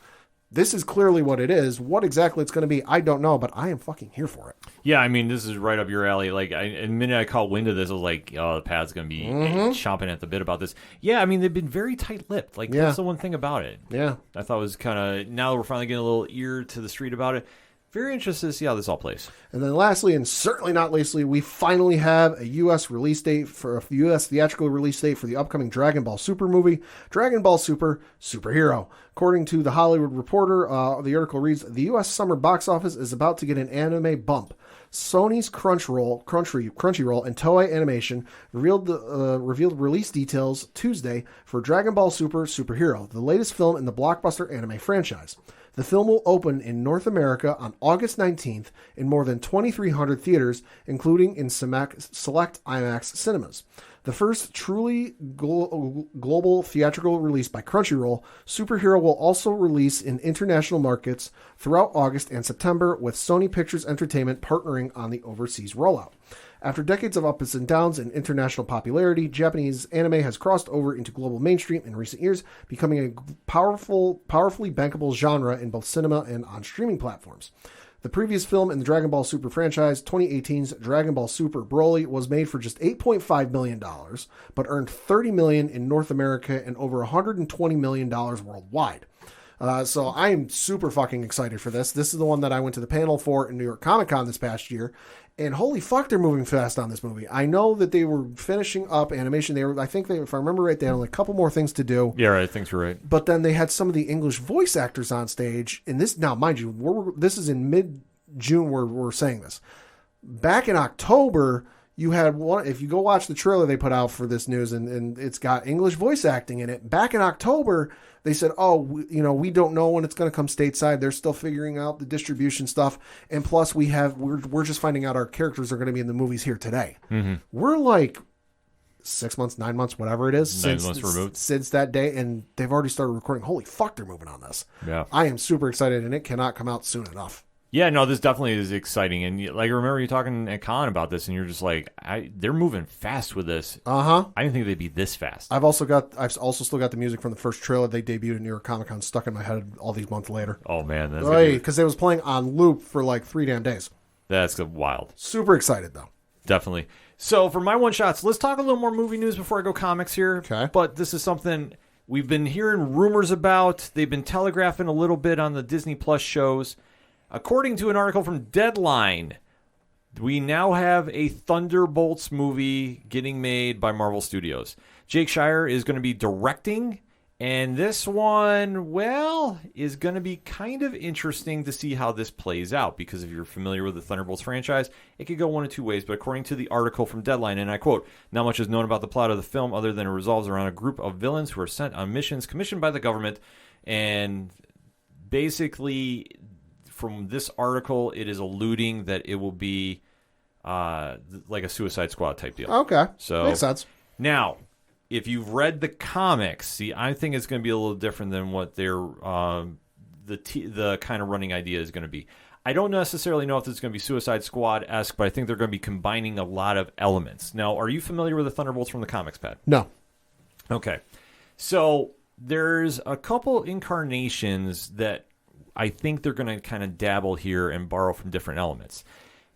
This is clearly what it is. What exactly it's going to be, I don't know, but I am fucking here for it. Yeah, I mean, this is right up your alley. Like, the minute I caught wind of this, I was like, oh, the pad's going to be chomping at the bit about this. Yeah, I mean, they've been very tight-lipped. Like, that's the one thing about it. Yeah. I thought it was kind of, now that we're finally getting a little ear to the street about it, very interested to see how this all plays. And then lastly, and certainly not leastly, we finally have a U.S. theatrical release date for the upcoming Dragon Ball Super movie, Dragon Ball Super Superhero. According to The Hollywood Reporter, the article reads, the U.S. summer box office is about to get an anime bump. Sony's Crunchyroll and Toei Animation revealed release details Tuesday for Dragon Ball Super Superhero, the latest film in the blockbuster anime franchise. The film will open in North America on August 19th in more than 2,300 theaters, including in select IMAX cinemas. The first truly global theatrical release by Crunchyroll, Superhero will also release in international markets throughout August and September, with Sony Pictures Entertainment partnering on the overseas rollout. After decades of ups and downs in international popularity, Japanese anime has crossed over into global mainstream in recent years, becoming a powerfully bankable genre in both cinema and on streaming platforms. The previous film in the Dragon Ball Super franchise, 2018's Dragon Ball Super Broly, was made for just $8.5 million, but earned $30 million in North America and over $120 million worldwide. So I am super fucking excited for this. This is the one that I went to the panel for in New York Comic Con this past year. And holy fuck, they're moving fast on this movie. I know that they were finishing up animation. If I remember right, they had only a couple more things to do. Yeah, right. I think you're right. But then they had some of the English voice actors on stage. And this, now, mind you, this is in mid-June where we're saying this. Back in October, You had one. If you go watch the trailer they put out for this news, and it's got English voice acting in it. Back in October, they said, "Oh, we don't know when it's going to come stateside. They're still figuring out the distribution stuff, and plus we're just finding out our characters are going to be in the movies here today." Mm-hmm. We're like 6 months, 9 months, whatever it is, 9 months removed since that day, and they've already started recording. Holy fuck, they're moving on this. Yeah, I am super excited, and it cannot come out soon enough. Yeah, no, this definitely is exciting. And like, I remember you talking at Con about this, and you're just like, they're moving fast with this. Uh-huh. I didn't think they'd be this fast. I've also still got the music from the first trailer they debuted at New York Comic Con stuck in my head all these months later. Oh, man. Because it was playing on loop for like 3 damn days. That's wild. Super excited, though. Definitely. So for my one-shots, let's talk a little more movie news before I go comics here. Okay. But this is something we've been hearing rumors about. They've been telegraphing a little bit on the Disney Plus shows. According to an article from Deadline, we now have a Thunderbolts movie getting made by Marvel Studios. Jake Shire is going to be directing, and this one, well, is going to be kind of interesting to see how this plays out, because if you're familiar with the Thunderbolts franchise, it could go one of two ways. But according to the article from Deadline, and I quote, "Not much is known about the plot of the film other than it revolves around a group of villains who are sent on missions commissioned by the government," and basically, from this article, it is alluding that it will be like a Suicide Squad type deal. Okay. So makes sense. Now, if you've read the comics, see, I think it's going to be a little different than what their the kind of running idea is going to be. I don't necessarily know if this is going to be Suicide Squad-esque, but I think they're going to be combining a lot of elements. Now, are you familiar with the Thunderbolts from the comics, Pat? No. Okay. So there's a couple incarnations that I think they're going to kind of dabble here and borrow from different elements.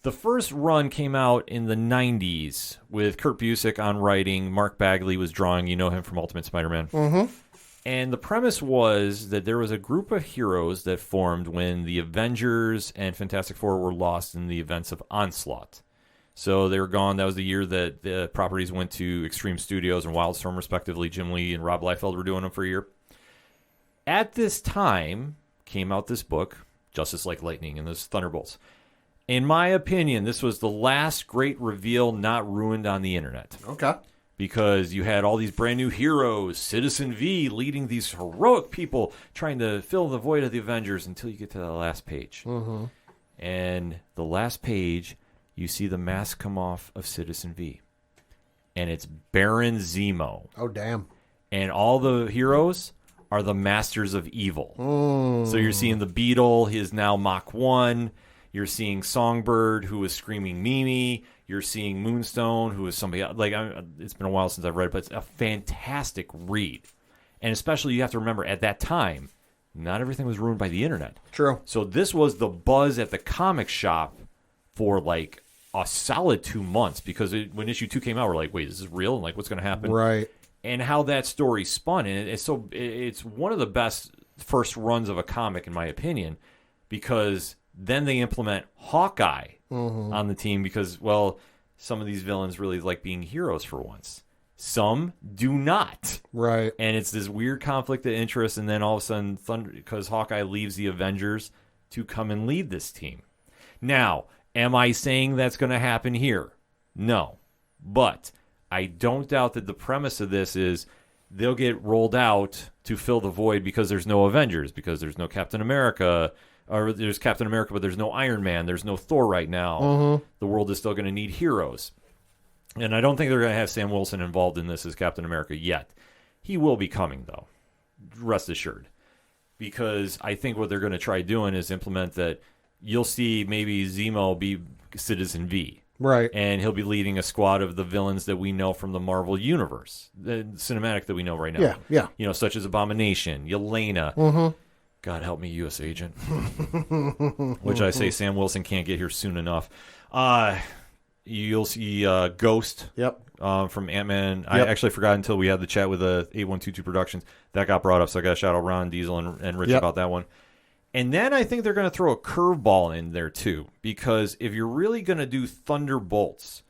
The first run came out in the 90s with Kurt Busiek on writing. Mark Bagley was drawing. You know him from Ultimate Spider-Man. Mm-hmm. And the premise was that there was a group of heroes that formed when the Avengers and Fantastic Four were lost in the events of Onslaught. So they were gone. That was the year that the properties went to Extreme Studios and Wildstorm, respectively. Jim Lee and Rob Liefeld were doing them for a year. At this time came out this book, Justice Like Lightning, and this Thunderbolts. In my opinion, this was the last great reveal not ruined on the internet. Okay. Because you had all these brand new heroes, Citizen V leading these heroic people trying to fill the void of the Avengers until you get to the last page. Mm-hmm. And the last page, you see the mask come off of Citizen V. And it's Baron Zemo. Oh, damn. And all the heroes are the masters of evil. So you're seeing the Beetle, he is now Mach 1. You're seeing Songbird, who is screaming Mimi. You're seeing Moonstone, who is somebody else. Like, it's been a while since I've read it, but it's a fantastic read. And especially, you have to remember, at that time, not everything was ruined by the internet. True. So this was the buzz at the comic shop for, like, a solid 2 months. Because when issue 2 came out, we're like, wait, is this real? And, like, what's going to happen? Right. And how that story spun. And it's one of the best first runs of a comic, in my opinion, because then they implement Hawkeye on the team because, well, some of these villains really like being heroes for once. Some do not. Right. And it's this weird conflict of interest, and then all of a sudden, because Hawkeye leaves the Avengers to come and lead this team. Now, am I saying that's going to happen here? No. But I don't doubt that the premise of this is they'll get rolled out to fill the void because there's no Avengers, because there's no Captain America, or there's Captain America, but there's no Iron Man, there's no Thor right now. The world is still going to need heroes. And I don't think they're going to have Sam Wilson involved in this as Captain America yet. He will be coming, though. Rest assured. Because I think what they're going to try doing is implement that you'll see maybe Zemo be Citizen V. Right. And he'll be leading a squad of the villains that we know from the Marvel Universe, the cinematic that we know right now. Yeah, yeah. You know, such as Abomination, Yelena. God help me, U.S. Agent. Which I say Sam Wilson can't get here soon enough. You'll see Ghost. Yep. From Ant-Man. Yep. I actually forgot until we had the chat with 8122 Productions. That got brought up, so I got to shout out Ron Diesel and Rich about that one. And then I think they're going to throw a curveball in there, too. Because if you're really going to do Thunderbolts,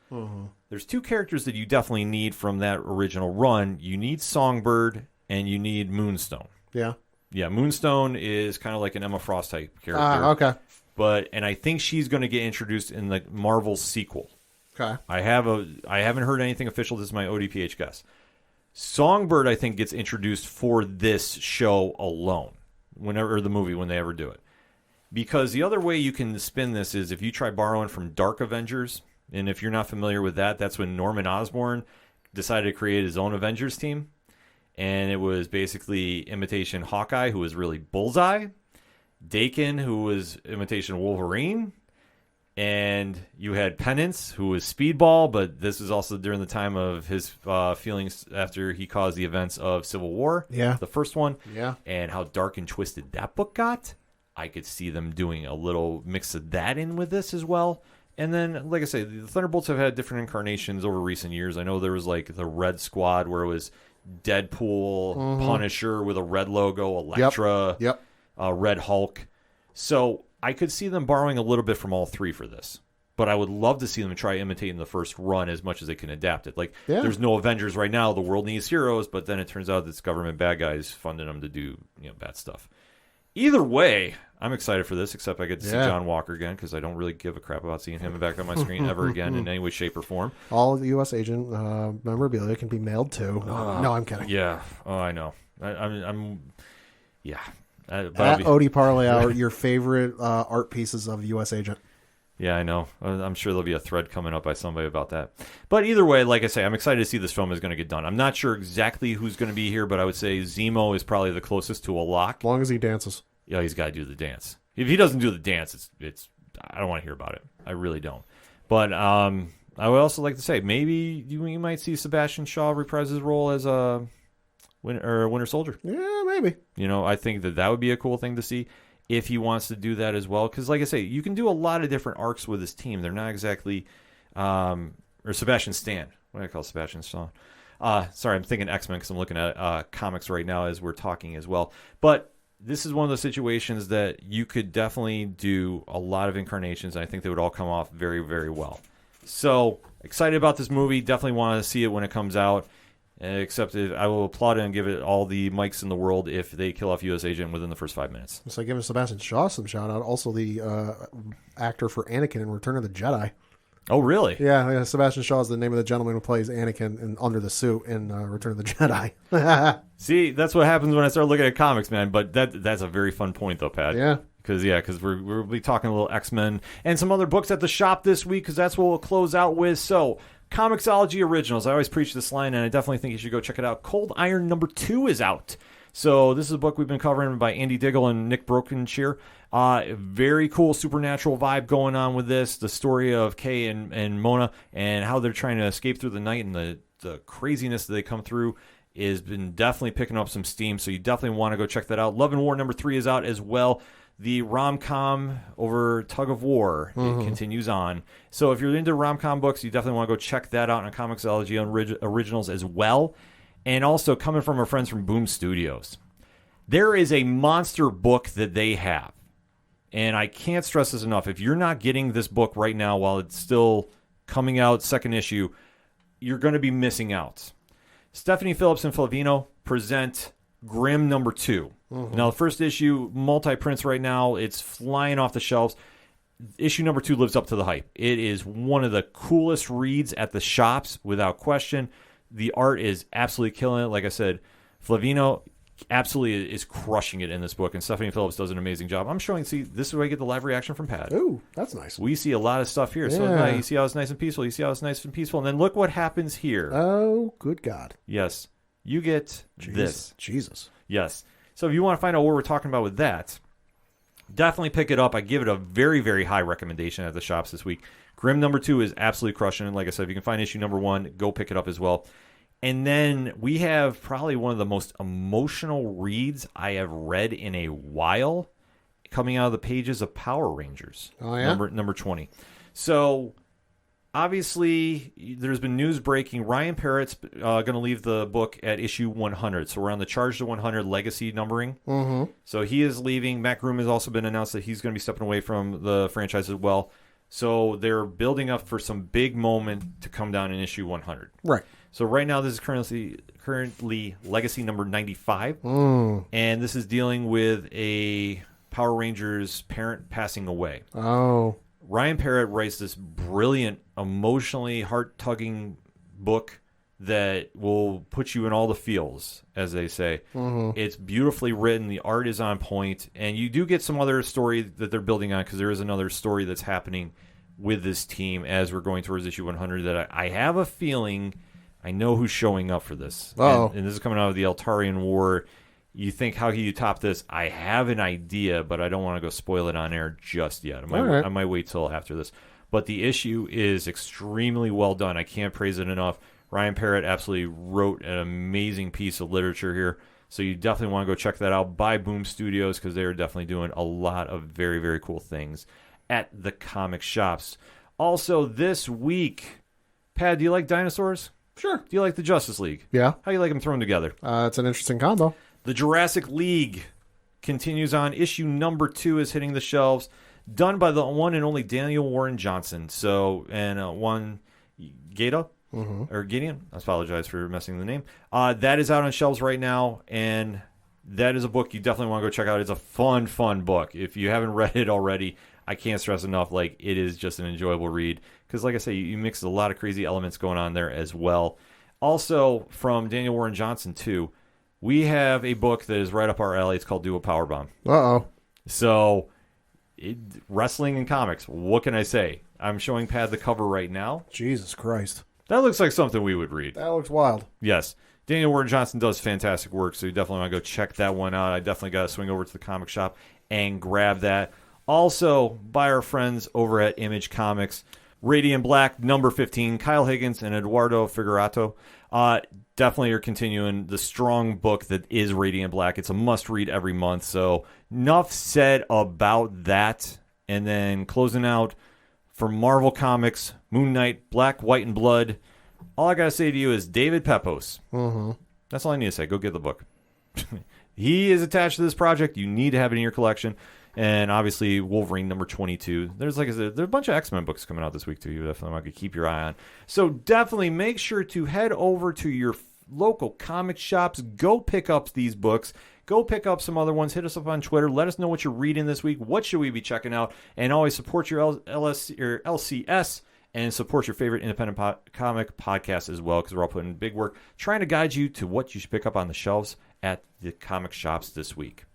there's two characters that you definitely need from that original run. You need Songbird, and you need Moonstone. Yeah. Yeah, Moonstone is kind of like an Emma Frost type character. Okay. And I think she's going to get introduced in the Marvel sequel. Okay. I haven't heard anything official. This is my ODPH guess. Songbird, I think, gets introduced for this show alone, when they ever do it. Because the other way you can spin this is if you try borrowing from Dark Avengers, and if you're not familiar with that, that's when Norman Osborn decided to create his own Avengers team. And it was basically imitation Hawkeye, who was really Bullseye, Dakin, who was imitation Wolverine, and you had Penance, who was Speedball, but this is also during the time of his feelings after he caused the events of Civil War, the first one, and how dark and twisted that book got. I could see them doing a little mix of that in with this as well. And then, like I say, the Thunderbolts have had different incarnations over recent years. I know there was like the Red Squad where it was Deadpool, Punisher with a red logo, Elektra, Red Hulk. So I could see them borrowing a little bit from all three for this. But I would love to see them try imitating the first run as much as they can adapt it. Like, there's no Avengers right now. The world needs heroes, but then it turns out it's government bad guys funding them to do bad stuff. Either way, I'm excited for this, except I get to see John Walker again because I don't really give a crap about seeing him back on my screen ever again in any way, shape, or form. All of the U.S. agent memorabilia can be mailed to. No, I'm kidding. Yeah. Oh, I know. I'm At Odie Parlay Hour, your favorite art pieces of U.S. agent. Yeah, I know. I'm sure there'll be a thread coming up by somebody about that. But either way, like I say, I'm excited to see this film is going to get done. I'm not sure exactly who's going to be here, but I would say Zemo is probably the closest to a lock. As long as he dances. Yeah, he's got to do the dance. If he doesn't do the dance, it's I don't want to hear about it. I really don't. But I would also like to say maybe you might see Sebastian Shaw reprise his role as a Winter Soldier. Yeah, maybe. I think that would be a cool thing to see if he wants to do that as well. Because, like I say, you can do a lot of different arcs with his team. They're not exactly or Sebastian Stan. What do I call Sebastian Shaw? Sorry, I'm thinking X-Men because I'm looking at comics right now as we're talking as well. But this is one of those situations that you could definitely do a lot of incarnations, and I think they would all come off very, very well. So, excited about this movie. Definitely want to see it when it comes out. Except I will applaud it and give it all the mics in the world if they kill off U.S. Agent within the first 5 minutes. So giving Sebastian Shaw some shout-out. Also the actor for Anakin in Return of the Jedi. Oh, really? Yeah, Sebastian Shaw is the name of the gentleman who plays Anakin under the suit in Return of the Jedi. See, that's what happens when I start looking at comics, man. But that's a very fun point, though, Pat. Yeah. Because we'll be talking a little X-Men and some other books at the shop this week because that's what we'll close out with. So, Comicsology Originals. I always preach this line, and I definitely think you should go check it out. Cold Iron #2 is out. So this is a book we've been covering by Andy Diggle and Nick Brokenshire. Very cool supernatural vibe going on with this. The story of Kay and Mona and how they're trying to escape through the night and the craziness that they come through has been definitely picking up some steam. So you definitely want to go check that out. Love and War #3 is out as well. The rom-com over Tug of War it continues on. So if you're into rom-com books, you definitely want to go check that out on Comicsology Originals as well. And also coming from our friends from Boom Studios. There is a monster book that they have. And I can't stress this enough. If you're not getting this book right now while it's still coming out, second issue, you're going to be missing out. Stephanie Phillips and Flavino present Grimm #2. Now, the first issue, multi-prints right now. It's flying off the shelves. Issue #2 lives up to the hype. It is one of the coolest reads at the shops, without question. The art is absolutely killing it. Like I said, Flavino absolutely is crushing it in this book, and Stephanie Phillips does an amazing job. I'm showing, see, this is where I get the live reaction from Pat. Ooh, that's nice. We see a lot of stuff here. So you see how it's nice and peaceful. You see how it's nice and peaceful. And then look what happens here. Oh, good God. Yes. You get this. Jesus. Yes. So if you want to find out what we're talking about with that, definitely pick it up. I give it a very, very high recommendation at the shops this week. Grimm #2 is absolutely crushing it. Like I said, if you can find issue #1, go pick it up as well. And then we have probably one of the most emotional reads I have read in a while coming out of the pages of Power Rangers. Oh, yeah? Number 20. So obviously, there's been news breaking. Ryan Parrott's going to leave the book at issue 100. So we're on the Charge to 100 legacy numbering. So he is leaving. Matt Groom has also been announced that he's going to be stepping away from the franchise as well. So they're building up for some big moment to come down in issue 100. Right. So right now, this is currently legacy number 95. And this is dealing with a Power Rangers parent passing away. Oh. Ryan Parrott writes this brilliant, emotionally heart-tugging book that will put you in all the feels, as they say. It's beautifully written. The art is on point, and you do get some other story that they're building on, because there is another story that's happening with this team as we're going towards issue 100 that I have a feeling I know who's showing up for this. And this is coming out of the Eltarian War. You think, how can you top this? I have an idea, but I don't want to go spoil it on air just yet. I might wait till after this. But the issue is extremely well done. I can't praise it enough. Ryan Parrott absolutely wrote an amazing piece of literature here. So you definitely want to go check that out by Boom Studios, because they are definitely doing a lot of very, very cool things at the comic shops. Also, this week, Pat, do you like dinosaurs? Sure. Do you like the Justice League? Yeah. How do you like them thrown together? It's an interesting combo. The Jurassic League continues on. Issue number 2 is hitting the shelves, done by the one and only Daniel Warren Johnson. So, and one Gata, or Gideon. I apologize for messing the name. That is out on shelves right now, and that is a book you definitely want to go check out. It's a fun, fun book. If you haven't read it already, I can't stress enough, like, it is just an enjoyable read. Because, like I say, you mix a lot of crazy elements going on there as well. Also, from Daniel Warren Johnson, too, we have a book that is right up our alley. It's called Do a Powerbomb. Uh-oh. So, wrestling and comics, what can I say? I'm showing Pat the cover right now. Jesus Christ. That looks like something we would read. That looks wild. Yes. Daniel Warren Johnson does fantastic work, so you definitely want to go check that one out. I definitely got to swing over to the comic shop and grab that. Also, by our friends over at Image Comics, Radiant Black, number 15, Kyle Higgins and Eduardo Figurato. Definitely are continuing the strong book that is Radiant Black. It's a must-read every month, so enough said about that. And then closing out for Marvel Comics, Moon Knight, Black, White, and Blood. All I got to say to you is David Pepos. That's all I need to say. Go get the book. He is attached to this project. You need to have it in your collection. And obviously, Wolverine number 22. There's, like I said, there's a bunch of X-Men books coming out this week, too. You definitely want to keep your eye on. So definitely make sure to head over to your local comic shops. Go pick up these books. Go pick up some other ones. Hit us up on Twitter. Let us know what you're reading this week. What should we be checking out? And always support your LCS and support your favorite independent comic podcast as well, because we're all putting big work trying to guide you to what you should pick up on the shelves at the comic shops this week.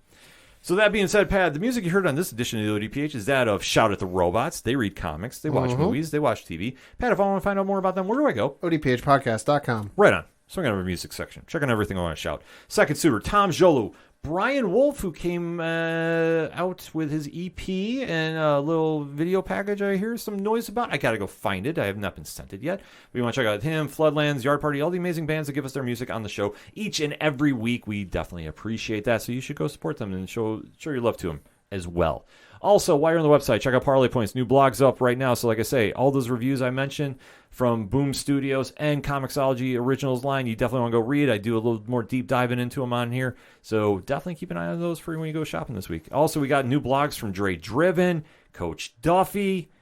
So that being said, Pat, the music you heard on this edition of the ODPH is that of Shout at the Robots. They read comics, they watch movies, they watch TV. Pat, if I want to find out more about them, where do I go? ODPHpodcast.com. Right on. Swing out of our music section. Check on everything I want to shout. Second suitor, Tom Jolu. Brian Wolf, who came out with his EP and a little video package I hear some noise about. I got to go find it. I have not been sent it yet. We want to check out him, Floodlands, Yard Party, all the amazing bands that give us their music on the show each and every week. We definitely appreciate that, so you should go support them and show your love to them as well. Also, while you're on the website, check out Parlay Points. New blog's up right now. So like I say, all those reviews I mentioned from Boom Studios and Comicsology Originals line, you definitely want to go read. I do a little more deep diving into them on here. So definitely keep an eye on those for when you go shopping this week. Also, we got new blogs from Dre Driven, Coach Duffy.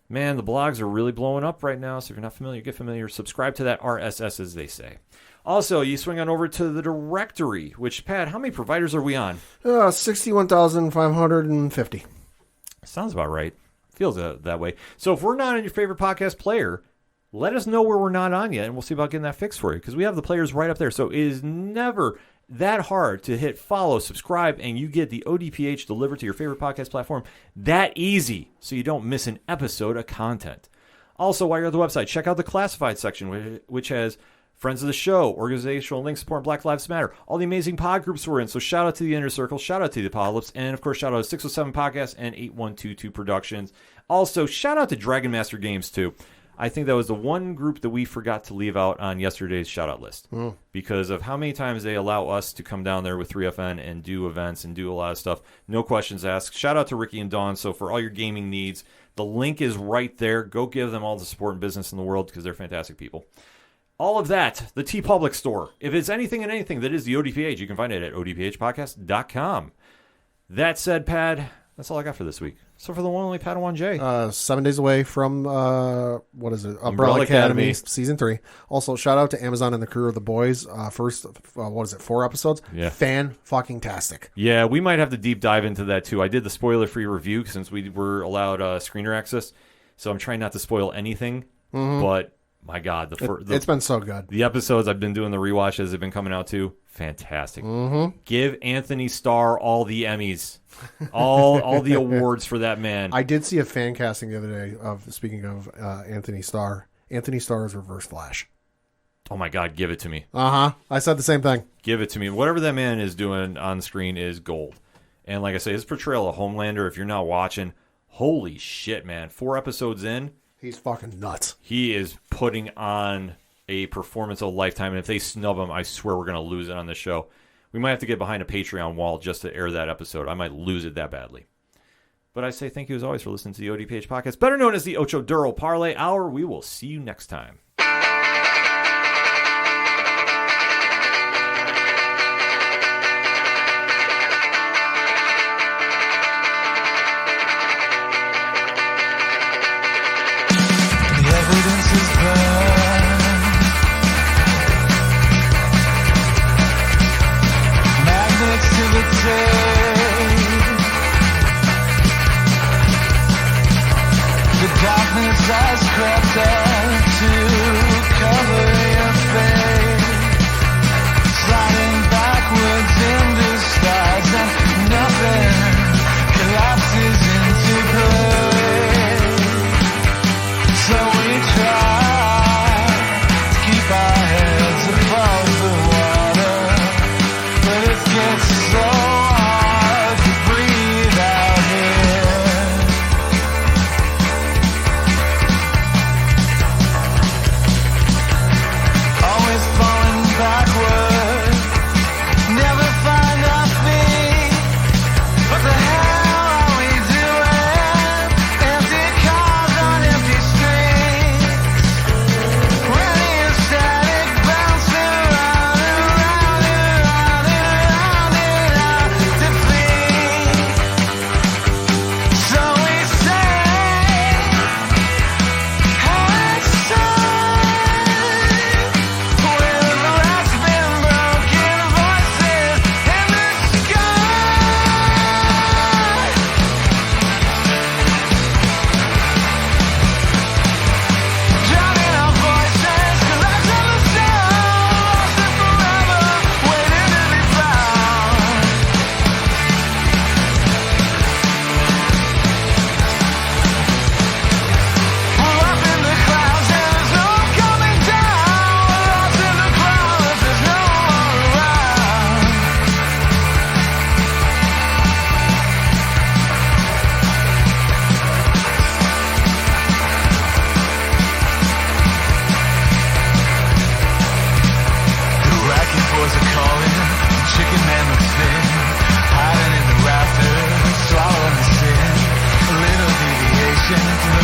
Man, the blogs are really blowing up right now. So if you're not familiar, get familiar. Subscribe to that RSS, as they say. Also, you swing on over to the directory, which, Pat, how many providers are we on? 61,550. Sounds about right. Feels that way. So if we're not on your favorite podcast player, let us know where we're not on yet, and we'll see about getting that fixed for you, because we have the players right up there. So it is never that hard to hit follow, subscribe, and you get the ODPH delivered to your favorite podcast platform that easy, so you don't miss an episode of content. Also, while you're at the website, check out the classified section, which has friends of the show, organizational links supporting Black Lives Matter, all the amazing pod groups we're in. So shout out to the Inner Circle, shout out to the aPODalypse, and of course shout out to 607 Podcasts and 8122 Productions. Also, shout out to Dragon Master Games too. I think that was the one group that we forgot to leave out on yesterday's shout out list because of how many times they allow us to come down there with 3FN and do events and do a lot of stuff. No questions asked. Shout out to Ricky and Dawn. So for all your gaming needs, the link is right there. Go give them all the support and business in the world because they're fantastic people. All of that, the TeePublic store. If it's anything that is the ODPH, you can find it at odphpodcast.com. That said, Pat, That's all I got for this week. So for the one and only Padawan J. 7 days away from, what is it? Umbrella Academy, Season 3. Also, shout out to Amazon and the crew of The Boys. First, 4 episodes? Yeah. Fan-fucking-tastic. Yeah, we might have to deep dive into that, too. I did the spoiler-free review since we were allowed screener access, so I'm trying not to spoil anything, but my God. It's been so good. The episodes I've been doing the rewatches have been coming out, too. Fantastic. Give Anthony Starr all the Emmys. all the awards for that man. I did see a fan casting the other day speaking of Anthony Starr. Anthony Starr is Reverse Flash. Oh my God, give it to me. I said the same thing. Give it to me. Whatever that man is doing on screen is gold. And like I say, his portrayal of Homelander, if you're not watching, holy shit, man. 4 episodes in. He's fucking nuts. He is putting on a performance of a lifetime. And if they snub him, I swear we're going to lose it on this show. We might have to get behind a Patreon wall just to air that episode. I might lose it that badly. But I say thank you as always for listening to the ODPH podcast, better known as the Ocho Duro Parlay Hour. We will see you next time. Has crept up to cover your face, sliding backwards in disguise, and nothing collapses into place. So we try to keep our heads above the water, but it gets so hard to breathe out here.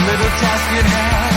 Little task at hand.